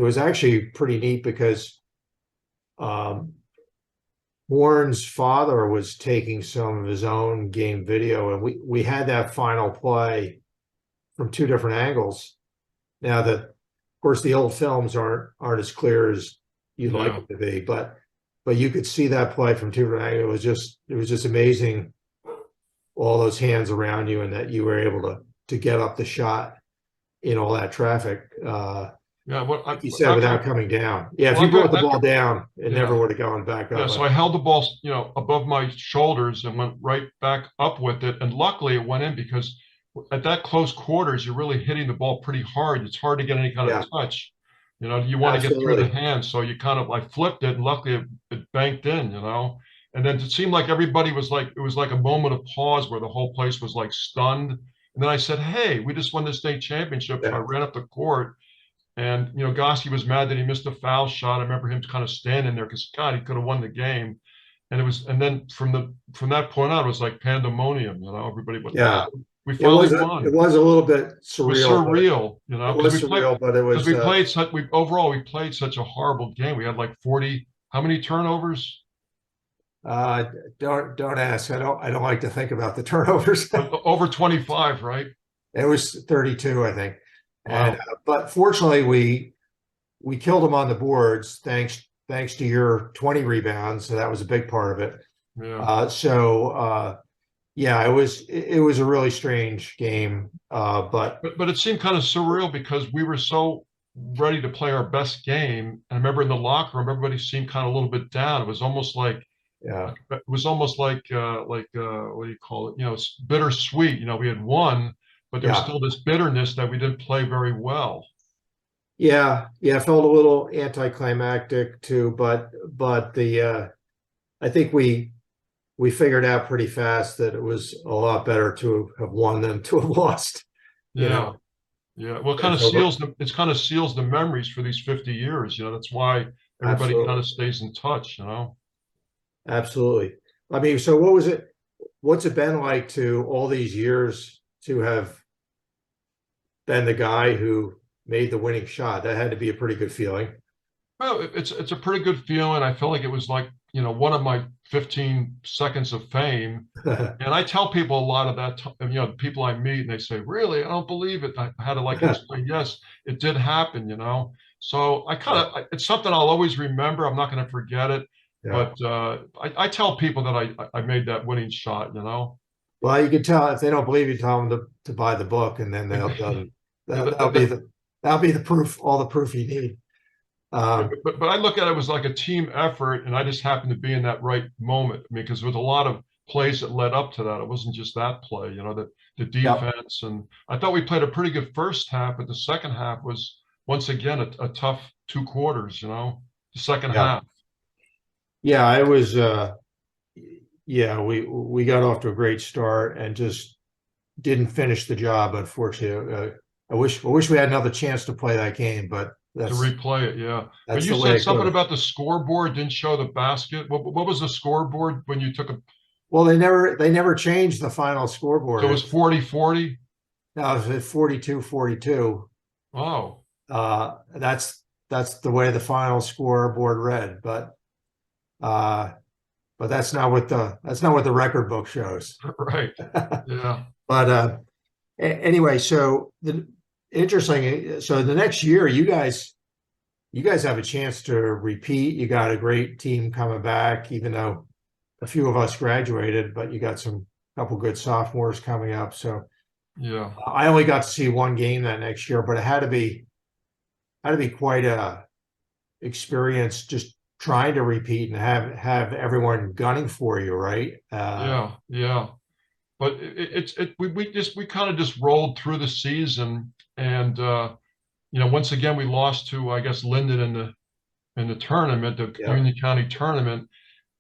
Speaker 1: was actually pretty neat because um, Warren's father was taking some of his own game video, and we had that final play from two different angles. Now that, of course, the old films aren't as clear as you'd like
Speaker 2: Yeah.
Speaker 1: them to be, but you could see that play from two different angles. It was just amazing, all those hands around you, and that you were able to get up the shot in all that traffic.
Speaker 2: Yeah.
Speaker 1: Like you said,
Speaker 2: After,
Speaker 1: without coming down. Yeah, if
Speaker 2: well,
Speaker 1: you
Speaker 2: I got
Speaker 1: brought the ball
Speaker 2: after,
Speaker 1: down, it never
Speaker 2: yeah.
Speaker 1: would have gone back
Speaker 2: Yeah,
Speaker 1: up.
Speaker 2: so I held the ball, above my shoulders and went right back up with it. And luckily it went in because at that close quarters, you're really hitting the ball pretty hard. It's hard to get any kind of
Speaker 1: Yeah,
Speaker 2: touch. You want to get through the
Speaker 1: absolutely.
Speaker 2: hands. So you kind of like flipped it and luckily it banked in, you know. And then it seemed like everybody was like, it was like a moment of pause where the whole place was like stunned. And then I said, hey, we just won the state championship. So I
Speaker 1: Yeah,
Speaker 2: ran up the court and, Goski was mad that he missed a foul shot. I remember him kind of standing there because God, he could have won the game. And then from that point on, it was like pandemonium. Everybody went,
Speaker 1: yeah.
Speaker 2: we
Speaker 1: It
Speaker 2: finally
Speaker 1: was a,
Speaker 2: won.
Speaker 1: it was a little bit
Speaker 2: It was
Speaker 1: surreal, but
Speaker 2: surreal,
Speaker 1: it
Speaker 2: because
Speaker 1: was surreal, but it was
Speaker 2: we overall we played such a horrible game. We had like 40, how many turnovers?
Speaker 1: uh don't ask. I don't like to think about the turnovers.
Speaker 2: Over 25, right?
Speaker 1: It was 32, I think. And
Speaker 2: Wow.
Speaker 1: but fortunately we killed them on the boards thanks to your 20 rebounds. So that was a big part of it.
Speaker 2: Yeah.
Speaker 1: Yeah, it was a really strange game. But
Speaker 2: But it seemed kind of surreal because we were so ready to play our best game. And I remember in the locker room, everybody seemed kind of a little bit down. It was almost like
Speaker 1: yeah,
Speaker 2: what do you call it? It's bittersweet. We had won, but there was
Speaker 1: yeah,
Speaker 2: still this bitterness that we didn't play very well.
Speaker 1: yeah, it felt a little anticlimactic too, but I think we figured out pretty fast that it was a lot better to have won than to have lost, you
Speaker 2: Yeah,
Speaker 1: know.
Speaker 2: yeah. Well,
Speaker 1: It's over.
Speaker 2: it kind of seals the memories for these 50 years. That's why everybody kind
Speaker 1: Absolutely.
Speaker 2: of stays in touch.
Speaker 1: Absolutely. I mean, so what's it been like to all these years to have been the guy who made the winning shot? That had to be a pretty good feeling.
Speaker 2: Well, it's a pretty good feeling. I feel like it was like, one of my 15 seconds of fame. And I tell people a lot of that, people I meet and they say, really, I don't believe it. I had to like explain, yes, it did happen. So
Speaker 1: Yeah,
Speaker 2: it's something I'll always remember. I'm not going to forget it.
Speaker 1: yeah.
Speaker 2: But I tell people that I made that winning shot.
Speaker 1: Well, you can tell if they don't believe you, tell them to buy the book, and then
Speaker 2: Yeah,
Speaker 1: they'll
Speaker 2: the,
Speaker 1: that'll be the proof, all the proof you need.
Speaker 2: But I look at it as like a team effort, and I just happened to be in that right moment. I mean, because there was a lot of plays that led up to that. It wasn't just that play, the
Speaker 1: Yep.
Speaker 2: defense. And I thought we played a pretty good first half, but the second half was once again a tough 2 quarters, the second
Speaker 1: Yeah.
Speaker 2: half.
Speaker 1: Yeah. I was, yeah, we got off to a great start and just didn't finish the job, unfortunately. I wish we had another chance to play that game, but
Speaker 2: To
Speaker 1: that's
Speaker 2: replay it, yeah. But
Speaker 1: that's
Speaker 2: you
Speaker 1: the way
Speaker 2: said
Speaker 1: it
Speaker 2: something
Speaker 1: goes.
Speaker 2: about the scoreboard didn't show the basket. What was the scoreboard when you took a,
Speaker 1: Well, they never changed the final
Speaker 2: so it
Speaker 1: scoreboard.
Speaker 2: was 40-40?
Speaker 1: Now it's at 42-42.
Speaker 2: Oh,
Speaker 1: That's the way the final scoreboard read, uh, but that's not what the record book shows.
Speaker 2: right. Yeah.
Speaker 1: But anyway, so the interesting. So the next year, you guys have a chance to repeat. You got a great team coming back, even though a few of us graduated, but you got some couple good sophomores coming up. So
Speaker 2: Yeah.
Speaker 1: I only got to see one game that next year, but it had to be quite a experience just trying to repeat and have everyone gunning for you, right?
Speaker 2: Yeah. Yeah. But we kind of just rolled through the season, and once again we lost to, I guess, Linden in the tournament, the
Speaker 1: Yeah,
Speaker 2: Union County tournament.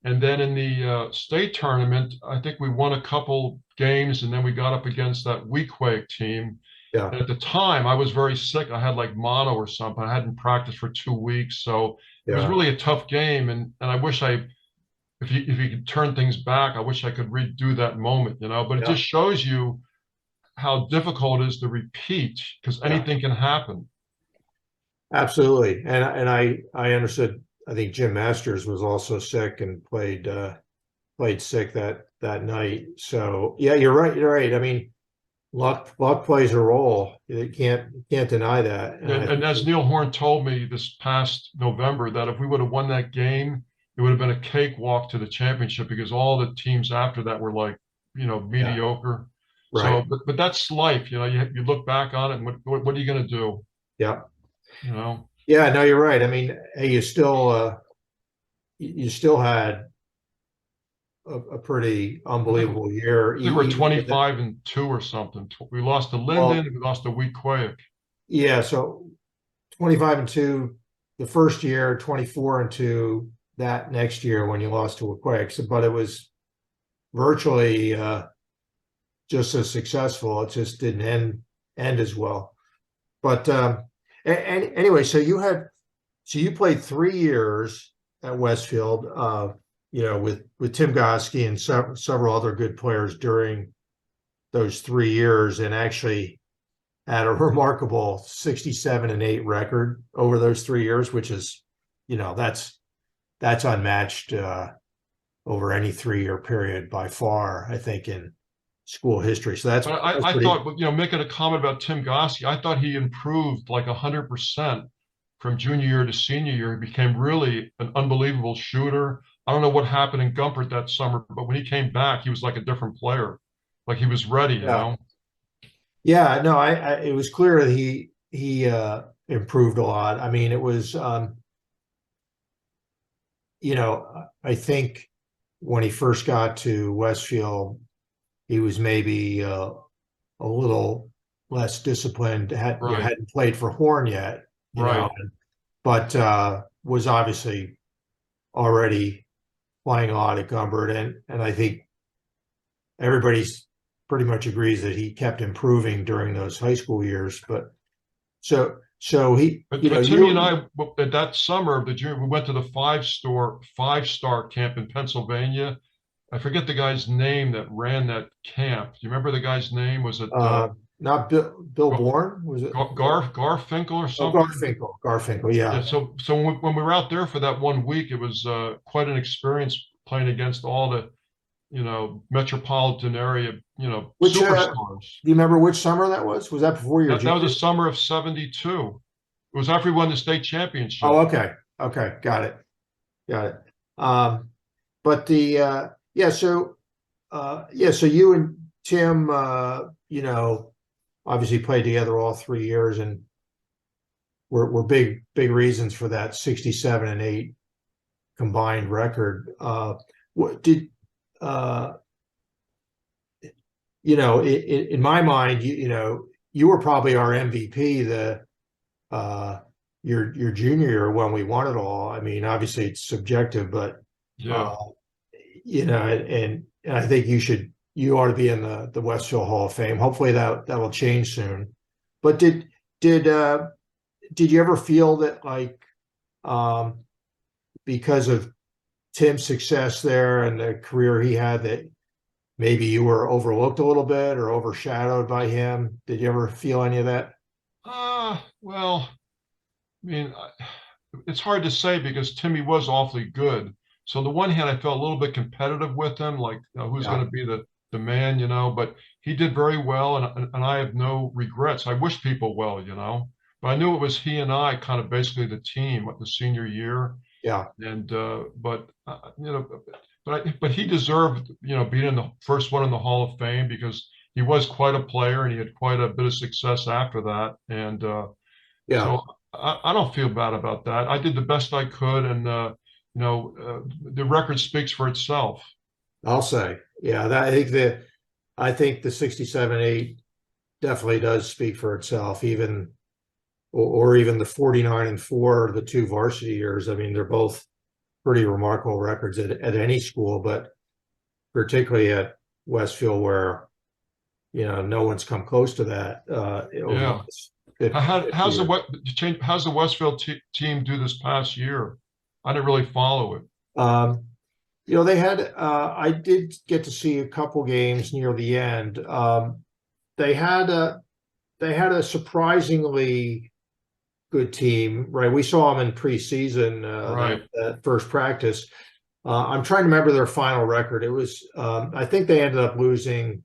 Speaker 2: And then in the state tournament, I think we won a couple games, and then we got up against that Weequahic team.
Speaker 1: yeah,
Speaker 2: And at the time, I was very sick. I had like mono or something. I hadn't practiced for 2 weeks, so it was
Speaker 1: yeah,
Speaker 2: really a tough game. And I wish if you could turn things back, I wish I could redo that moment. But it
Speaker 1: yeah,
Speaker 2: just shows you how difficult it is to repeat because
Speaker 1: yeah.
Speaker 2: anything can happen.
Speaker 1: Absolutely. And I understood. I think Jim Masters was also sick and played sick that night. So yeah, you're right. You're right. I mean, luck plays a role. You can't deny that. And I
Speaker 2: And
Speaker 1: think
Speaker 2: as Neil Horn told me this past November, that if we would have won that game, it would have been a cakewalk to the championship because all the teams after that were like,
Speaker 1: yeah,
Speaker 2: mediocre. So,
Speaker 1: right.
Speaker 2: but that's life. You look back on it, and what are you going to do?
Speaker 1: Yeah.
Speaker 2: You know,
Speaker 1: Yeah, no, you're right. I mean, hey, you still had a pretty
Speaker 2: I think
Speaker 1: unbelievable year,
Speaker 2: I think we're
Speaker 1: even with it.
Speaker 2: 25-2 or something. We lost to Linden,
Speaker 1: Well,
Speaker 2: and we lost to Weequahic.
Speaker 1: yeah, so 25-2 the first year, 24-2 that next year when you lost to a Quake. So, but it was virtually just as successful. It just didn't end as well. But anyway, so you played 3 years at Westfield, with Tim Goski and several other good players during those 3 years, and actually had a remarkable 67-8 record over those 3 years, which is, that's unmatched over any 3-year period by far, I think, in school history. So that's
Speaker 2: But
Speaker 1: that's
Speaker 2: I
Speaker 1: pretty.
Speaker 2: thought, making a comment about Tim Goski, I thought he improved like 100% from junior year to senior year. He became really an unbelievable shooter. I don't know what happened in Gumpert that summer, but when he came back, he was like a different player. Like he was ready, you
Speaker 1: Yeah,
Speaker 2: know?
Speaker 1: yeah. No, it was clear that he improved a lot. I mean, it was, I think when he first got to Westfield, he was maybe a little less disciplined,
Speaker 2: Right,
Speaker 1: hadn't played for Horn yet,
Speaker 2: right.
Speaker 1: but was obviously already playing a lot at Gumbert, and I think everybody's pretty much agrees that he kept improving during those high school years. But so he,
Speaker 2: But Timmy and I, at that summer of the junior, we went to the five-star camp in Pennsylvania. I forget the guy's name that ran that camp. Do you remember the guy's name? Was it
Speaker 1: not Bill Bourne, was it?
Speaker 2: Garfinkel or
Speaker 1: Oh,
Speaker 2: something?
Speaker 1: Garfinkel,
Speaker 2: Yeah.
Speaker 1: yeah,
Speaker 2: So when we were out there for that one week, it was quite an experience playing against all the metropolitan area
Speaker 1: which
Speaker 2: superstars.
Speaker 1: do you remember which summer that was? Was that before your
Speaker 2: That was the
Speaker 1: junior?
Speaker 2: summer of '72. It was after we won the state championship.
Speaker 1: Oh, okay. Okay. Got it. Got it. But yeah, so you and Tim, obviously played together all 3 years. And were big reasons for that 67-8 combined record. What did uh, in my mind, you were probably our MVP uh, your junior year when we won it all. I mean, obviously it's subjective, but
Speaker 2: Yeah.
Speaker 1: uh, and I think you ought to be in the Westfield Hall of Fame. Hopefully that will change soon. But did uh, did you ever feel that like um, because of Tim's success there and the career he had that maybe you were overlooked a little bit or overshadowed by him? Did you ever feel any of that?
Speaker 2: Well, I mean, it's hard to say because Timmy was awfully good. So on the one hand, I felt a little bit competitive with him, like who's
Speaker 1: Yeah,
Speaker 2: going to be the man, but he did very well, and I have no regrets. I wish people well, but I knew it was he and I kind of basically the team the senior year,
Speaker 1: yeah,
Speaker 2: and but he deserved being in the first one in the Hall of Fame because he was quite a player and he had quite a bit of success after that, and
Speaker 1: yeah.
Speaker 2: so I don't feel bad about that. I did the best I could, and the record speaks for itself.
Speaker 1: I'll say, yeah. I think the 67-8 definitely does speak for itself. Even or even the 49-4, the two varsity years. I mean, they're both pretty remarkable records at any school, but particularly at Westfield, where no one's come close to that over the
Speaker 2: Yeah.
Speaker 1: last 50
Speaker 2: How's the
Speaker 1: years.
Speaker 2: what change? How's the Westfield team do this past year? I didn't really follow it.
Speaker 1: Um, they had. I did get to see a couple games near the end. They had a they had a surprisingly good team, right? We saw them in preseason
Speaker 2: Right.
Speaker 1: that first practice. I'm trying to remember their final record. It was I think they ended up losing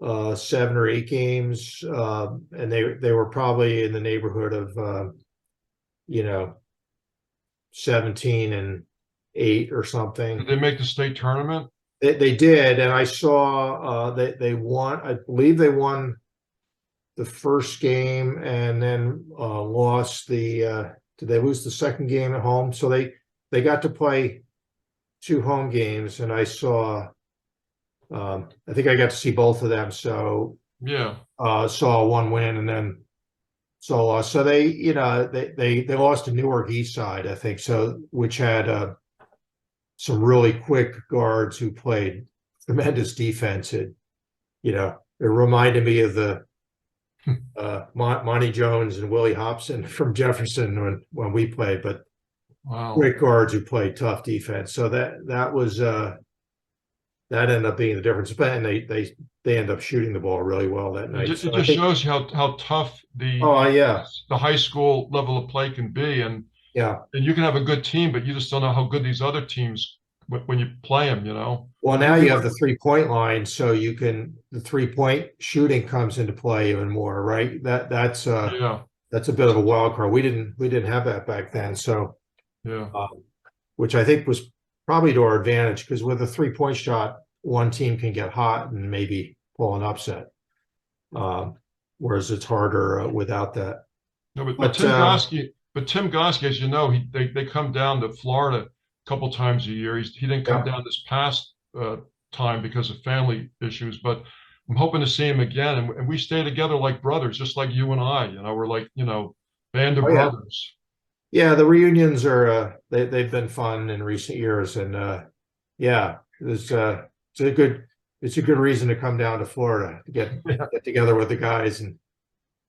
Speaker 1: 7 or 8 games, and they were probably in the neighborhood of you know 17-8 or
Speaker 2: Did
Speaker 1: something.
Speaker 2: they make the state tournament?
Speaker 1: They did, and I saw they won. I believe they won the first game, and then lost the. Did they lose the second game at home? So they got to play 2 home games, and I saw. I think I got to see both of them. So
Speaker 2: Yeah.
Speaker 1: saw one win, and then saw loss. So they lost to Newark East Side, I think. So which had some really quick guards who played tremendous defense. It reminded me of the Monty Jones and Willie Hobson from Jefferson when we played, but
Speaker 2: Wow.
Speaker 1: quick guards who played tough defense. So that was that ended up being the difference. But and they ended up shooting the ball really well that
Speaker 2: It
Speaker 1: night.
Speaker 2: just, it
Speaker 1: So I
Speaker 2: just
Speaker 1: think,
Speaker 2: shows you how tough
Speaker 1: oh yeah,
Speaker 2: the high school level of play can be,
Speaker 1: yeah.
Speaker 2: and you can have a good team, but you just don't know how good these other teams when you play them.
Speaker 1: Well,
Speaker 2: And
Speaker 1: now
Speaker 2: we
Speaker 1: you have
Speaker 2: were,
Speaker 1: the 3-point line, so the 3-point shooting comes into play even more, right?
Speaker 2: yeah,
Speaker 1: That's a bit of a wild card. We didn't have that back then, so
Speaker 2: yeah.
Speaker 1: which I think was probably to our advantage because with a 3-point shot, one team can get hot and maybe pull an upset, um, whereas it's harder without that.
Speaker 2: No,
Speaker 1: But
Speaker 2: Tim Goski, as you know, they come down to Florida a couple times a year. He didn't come
Speaker 1: yeah,
Speaker 2: down this past time because of family issues, but I'm hoping to see him again. And we stay together like brothers, just like you and I. We're like band of
Speaker 1: oh yeah,
Speaker 2: brothers.
Speaker 1: yeah. The reunions are they've been fun in recent years, and yeah, it's a good reason to come down to Florida to get together with the guys and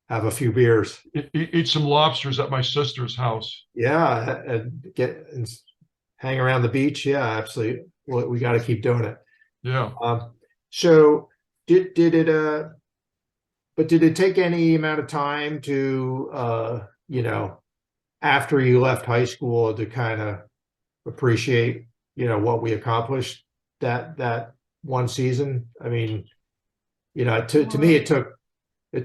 Speaker 1: have a few beers.
Speaker 2: Eat some lobsters at my sister's house.
Speaker 1: Yeah, and hang around the beach. Yeah, absolutely. We got to keep doing it.
Speaker 2: Yeah.
Speaker 1: So did it but did it take any amount of time to after you left high school to kind of appreciate what we accomplished that one season? I mean, to me it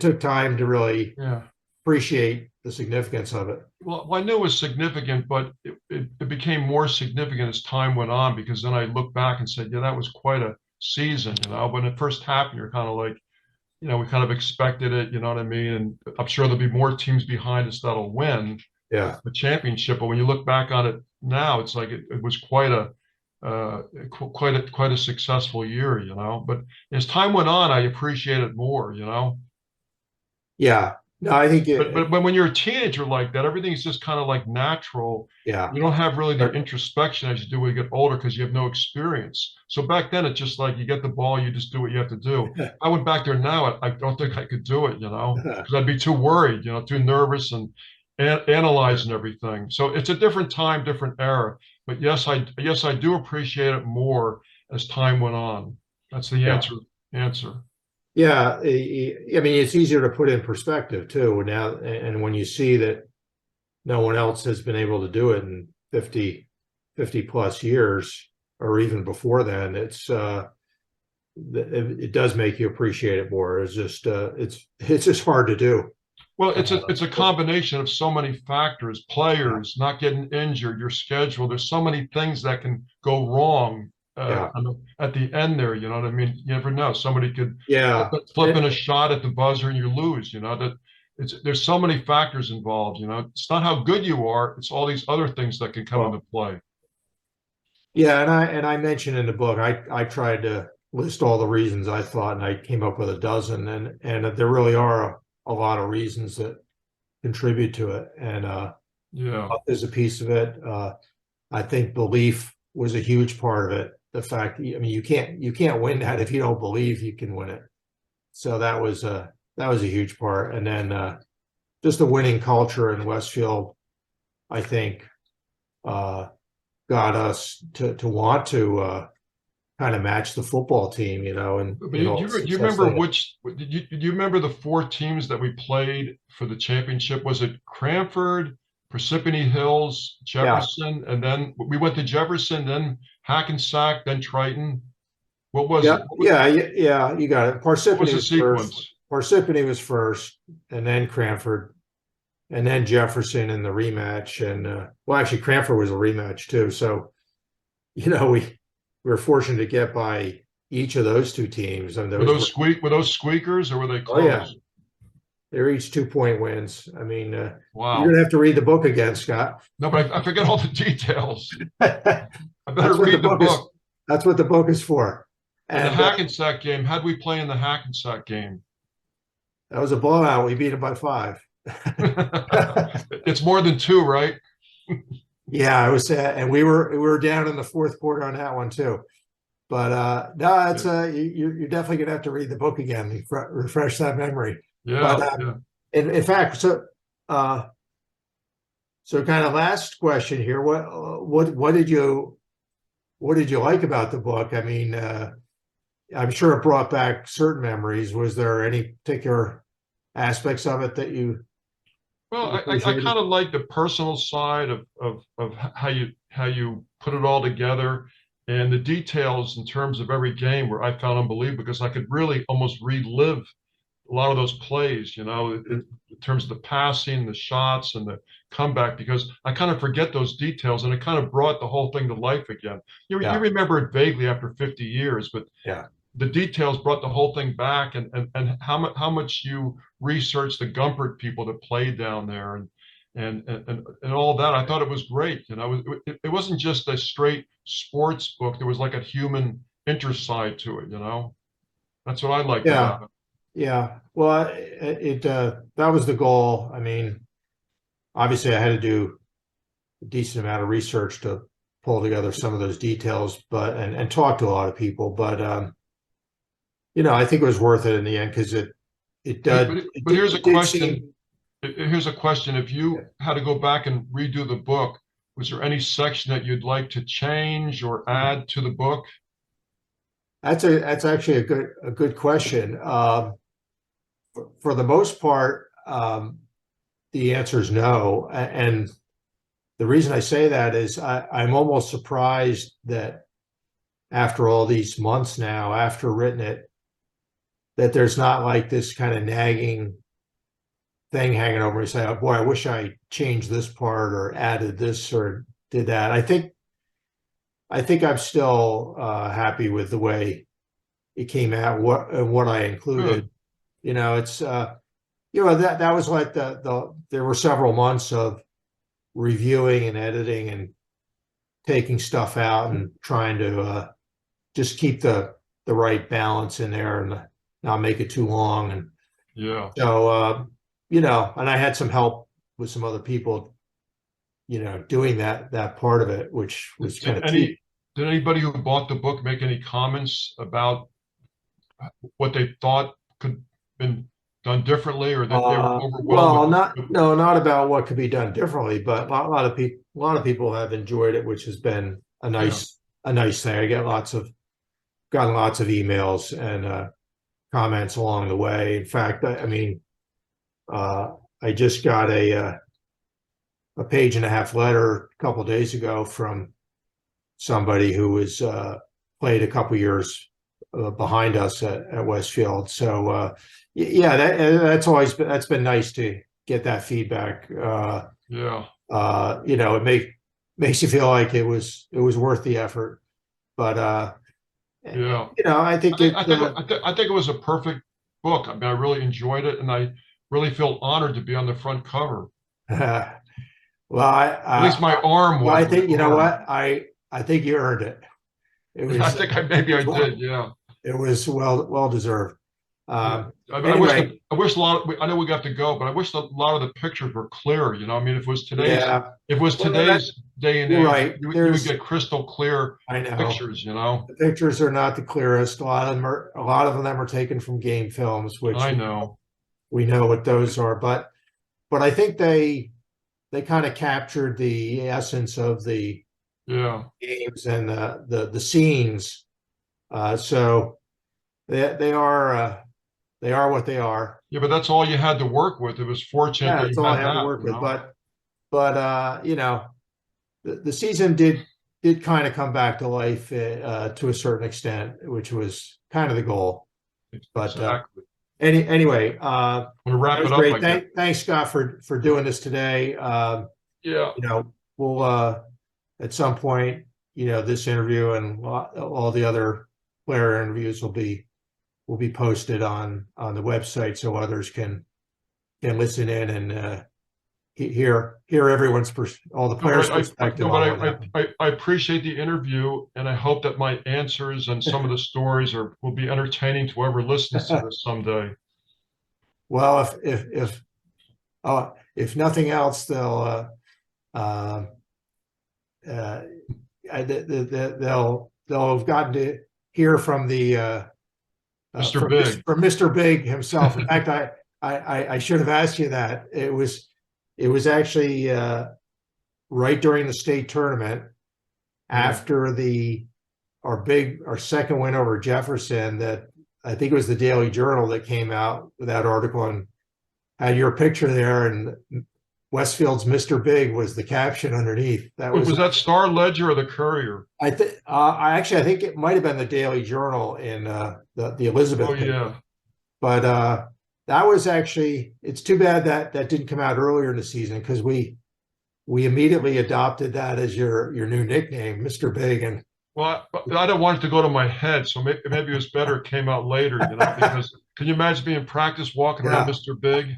Speaker 1: took time to really
Speaker 2: Yeah.
Speaker 1: appreciate the significance of it.
Speaker 2: Well, I knew it was significant, but it became more significant as time went on because then I looked back and said, yeah, that was quite a season. When it first happened, you're kind of like, we kind of expected it, you know what I mean? And I'm sure there'll be more teams behind us that'll win
Speaker 1: Yeah.
Speaker 2: the championship. But when you look back on it now, it's like it was quite a successful year, you know. But as time went on, I appreciate it more, you know.
Speaker 1: Yeah. No, I think
Speaker 2: But when you're a teenager like that, everything's just kind of like natural.
Speaker 1: yeah.
Speaker 2: You don't have really the
Speaker 1: But
Speaker 2: introspection as you do when you get older because you have no experience. So back then, it's just like you get the ball, you just do what you have to do. I went back there now, I don't think I could do it, you know, because I'd be too worried, you know, too nervous and analyzing everything. So it's a different time, different era. But yes, I do appreciate it more as time went on. That's the
Speaker 1: yeah.
Speaker 2: answer.
Speaker 1: Yeah, I mean, it's easier to put in perspective too now, and when you see that no one else has been able to do it in 50 plus years, or even before then, it does make you appreciate it more. It's just it's just hard to do.
Speaker 2: Well,
Speaker 1: Uh,
Speaker 2: it's a combination of so many factors,
Speaker 1: yeah,
Speaker 2: players not getting injured, your schedule. There's so many things that can go wrong
Speaker 1: yeah,
Speaker 2: at the end there. You know what I mean? You never know. Somebody could
Speaker 1: yeah,
Speaker 2: flip in a shot at the buzzer and you lose. You know that there's so many factors involved. You know, it's not how good you are; it's all these other things that can come into
Speaker 1: well,
Speaker 2: play.
Speaker 1: yeah, and I mentioned in the book, I tried to list all the reasons I thought, and I came up with a dozen, and there really are a lot of reasons that contribute to it, and
Speaker 2: Yeah.
Speaker 1: is a piece of it. I think belief was a huge part of it. The fact, I mean, you can't win that if you don't believe you can win it. So that was a huge part, and then just the winning culture in Westfield, I think, uh, got us to want to kind of match the football team, and
Speaker 2: But
Speaker 1: in
Speaker 2: do
Speaker 1: all
Speaker 2: you,
Speaker 1: the
Speaker 2: do you
Speaker 1: success
Speaker 2: remember
Speaker 1: they had.
Speaker 2: which, do you remember the four teams that we played for the championship? Was it Cranford, Parsippany Hills,
Speaker 1: Yeah,
Speaker 2: Jefferson, and then we went to Jefferson, then Hackensack, then Triton? What was
Speaker 1: yeah,
Speaker 2: it?
Speaker 1: yeah, yeah. You got it.
Speaker 2: What was
Speaker 1: Parsippany
Speaker 2: the
Speaker 1: was first.
Speaker 2: sequence?
Speaker 1: Parsippany was first, and then Cranford, and then Jefferson in the rematch. And well, actually, Cranford was a rematch too. So we were fortunate to get by each of those two teams, and those were
Speaker 2: Were those squeakers or were they
Speaker 1: oh yeah,
Speaker 2: close?
Speaker 1: they're each 2 point wins. I mean, you're
Speaker 2: Wow.
Speaker 1: gonna have to read the book again, Scott.
Speaker 2: No, but I forget all the details.
Speaker 1: that's
Speaker 2: I better
Speaker 1: what the
Speaker 2: read the
Speaker 1: book is.
Speaker 2: book.
Speaker 1: That's what the book is for.
Speaker 2: And the
Speaker 1: And
Speaker 2: Hackensack game, how'd we play in the Hackensack game?
Speaker 1: that was a blowout. We beat them by 5.
Speaker 2: It's more than two, right?
Speaker 1: Yeah, I was, and we were down in the fourth quarter on that one too. But no, it's
Speaker 2: Yeah,
Speaker 1: you're definitely gonna have to read the book again, refresh that memory. But
Speaker 2: yeah, yeah.
Speaker 1: in fact, uh, so kind of last question here, what did you like about the book? I mean, I'm sure it brought back certain memories. Was there any particular aspects of it that you
Speaker 2: Well, I
Speaker 1: appreciated?
Speaker 2: kind of like the personal side of how you put it all together and the details in terms of every game where I found unbelievable because I could really almost relive a lot of those plays, in terms of the passing, the shots, and the comeback, because I kind of forget those details, and it kind of brought the whole thing to life again. You
Speaker 1: Yeah,
Speaker 2: remember it vaguely after 50 years, but
Speaker 1: yeah,
Speaker 2: the details brought the whole thing back, and how much you researched the Gumpert people that played down there, and all that. I thought it was great. It wasn't just a straight sports book. There was like a human interside to it. That's what I liked
Speaker 1: yeah,
Speaker 2: about it.
Speaker 1: yeah. Well, that was the goal. I mean, obviously, I had to do a decent amount of research to pull together some of those details, but and talk to a lot of people. But I think it was worth it in the end because it
Speaker 2: But,
Speaker 1: did
Speaker 2: but,
Speaker 1: it
Speaker 2: but
Speaker 1: did,
Speaker 2: here's a
Speaker 1: it did
Speaker 2: question.
Speaker 1: seem.
Speaker 2: Here's a question. If you had to go back and redo the book, was there any section that you'd like to change or add to the book?
Speaker 1: That's actually a good question. For the most part, the answer is no. And the reason I say that is I'm almost surprised that after all these months now, after written it, that there's not like this kind of nagging thing hanging over me saying, oh boy, I wish I changed this part or added this or did that. I think I'm still happy with the way it came out, what I included.
Speaker 2: Good.
Speaker 1: It's that was like there were several months of reviewing and editing and taking stuff out and trying to just keep the right balance in there and not make it too long. And
Speaker 2: Yeah.
Speaker 1: so and I had some help with some other people, doing that part of it, which was kind
Speaker 2: Did
Speaker 1: of key.
Speaker 2: did anybody who bought the book make any comments about what they thought could have been done differently, or that they were overwhelmed
Speaker 1: Well,
Speaker 2: with
Speaker 1: not no, not about what could be done differently, but a lot of people have enjoyed it, which has been
Speaker 2: yeah.
Speaker 1: a nice thing. I get gotten lots of emails and comments along the way. In fact, I mean, I just got a page and a half letter a couple of days ago from somebody who was played a couple years behind us at Westfield. So yeah, that's been nice to get that feedback.
Speaker 2: Yeah.
Speaker 1: It makes you feel like it was worth the effort. But
Speaker 2: Yeah.
Speaker 1: I think
Speaker 2: I think it was a perfect book. I mean, I really enjoyed it, and I really feel honored to be on the front cover.
Speaker 1: well,
Speaker 2: At least my arm
Speaker 1: I
Speaker 2: was
Speaker 1: think,
Speaker 2: honored.
Speaker 1: I think you earned it. It
Speaker 2: I
Speaker 1: was
Speaker 2: think maybe I did. Yeah.
Speaker 1: it was well deserved.
Speaker 2: Yeah.
Speaker 1: Um,
Speaker 2: I
Speaker 1: anyway,
Speaker 2: wish a lot I know we got to go, but I wish a lot of the pictures were clear. I mean,
Speaker 1: yeah,
Speaker 2: if it was
Speaker 1: well,
Speaker 2: today's day and
Speaker 1: you're
Speaker 2: age,
Speaker 1: right.
Speaker 2: you would get crystal clear
Speaker 1: I know
Speaker 2: pictures.
Speaker 1: the pictures are not the clearest. A lot of them are taken from game films, which
Speaker 2: I know.
Speaker 1: we know what those are. But I think they kind of captured the essence of the
Speaker 2: Yeah.
Speaker 1: games and the scenes. So they are what they are.
Speaker 2: Yeah, but that's all you had to work with. It was fortunate
Speaker 1: Yeah,
Speaker 2: that
Speaker 1: that's
Speaker 2: you
Speaker 1: all I
Speaker 2: had
Speaker 1: have to
Speaker 2: that,
Speaker 1: work with. But the season did kind of come back to life to a certain extent, which was kind of the goal. But
Speaker 2: Exactly.
Speaker 1: anyway,
Speaker 2: I'm gonna
Speaker 1: that
Speaker 2: wrap
Speaker 1: was
Speaker 2: it up,
Speaker 1: great.
Speaker 2: I guess.
Speaker 1: Thanks, Scott, for doing this today.
Speaker 2: Yeah.
Speaker 1: We'll at some point, this interview and all the other player interviews will be posted on the website so others can listen in and hear all the
Speaker 2: No, but
Speaker 1: players' perspective
Speaker 2: no,
Speaker 1: on
Speaker 2: but
Speaker 1: what happened.
Speaker 2: I appreciate the interview, and I hope that my answers and some of the stories will be entertaining to whoever listens to this someday.
Speaker 1: Well, if nothing else, uh, uh, they'll have gotten to hear from the
Speaker 2: Mr. Big.
Speaker 1: from Mr. Big himself. In fact, I should have asked you that. It was actually right during the state tournament
Speaker 2: Yeah.
Speaker 1: after our second win over Jefferson that I think it was the Daily Journal that came out with that article and had your picture there, and Westfield's Mr. Big was the caption underneath. That was
Speaker 2: Was that Star Ledger or the Courier?
Speaker 1: I think it might have been the Daily Journal in the Elizabeth
Speaker 2: Oh
Speaker 1: paper.
Speaker 2: yeah.
Speaker 1: But that was actually, it's too bad that didn't come out earlier in the season because we immediately adopted that as your new nickname, Mr. Big. And
Speaker 2: Well, I don't want it to go to my head, so maybe it was better it came out later, because can you imagine being in practice walking around
Speaker 1: yeah,
Speaker 2: Mr. Big?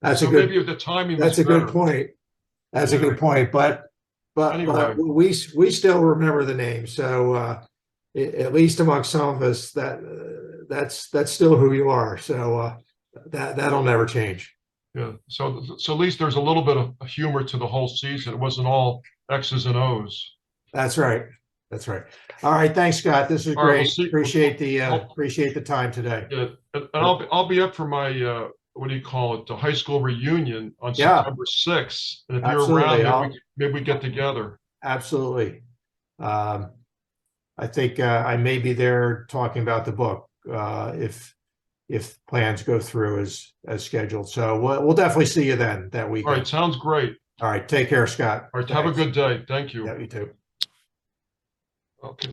Speaker 1: that's a
Speaker 2: So
Speaker 1: good
Speaker 2: maybe the timing was
Speaker 1: that's a good
Speaker 2: better.
Speaker 1: point. That's a
Speaker 2: Yeah.
Speaker 1: good point. But
Speaker 2: Anyway,
Speaker 1: we still remember the name. So at least amongst some of us, that's still who you are. So that'll never change.
Speaker 2: yeah. So at least there's a little bit of humor to the whole season. It wasn't all X's and O's.
Speaker 1: That's right. That's right. All right. Thanks, Scott. This is
Speaker 2: All right, we'll
Speaker 1: great.
Speaker 2: see.
Speaker 1: Appreciate the time today.
Speaker 2: Yeah, and I'll be up for my what do you call it? The high school reunion on
Speaker 1: Yeah,
Speaker 2: September 6th. And if you're
Speaker 1: absolutely.
Speaker 2: around, maybe we get together.
Speaker 1: Absolutely. Um, I think I may be there talking about the book if plans go through as scheduled. So we'll definitely see you then that
Speaker 2: All
Speaker 1: weekend.
Speaker 2: right, sounds great.
Speaker 1: All right. Take care, Scott.
Speaker 2: All right, have a
Speaker 1: Thanks.
Speaker 2: good day. Thank you.
Speaker 1: Yeah, you too.
Speaker 2: Okay.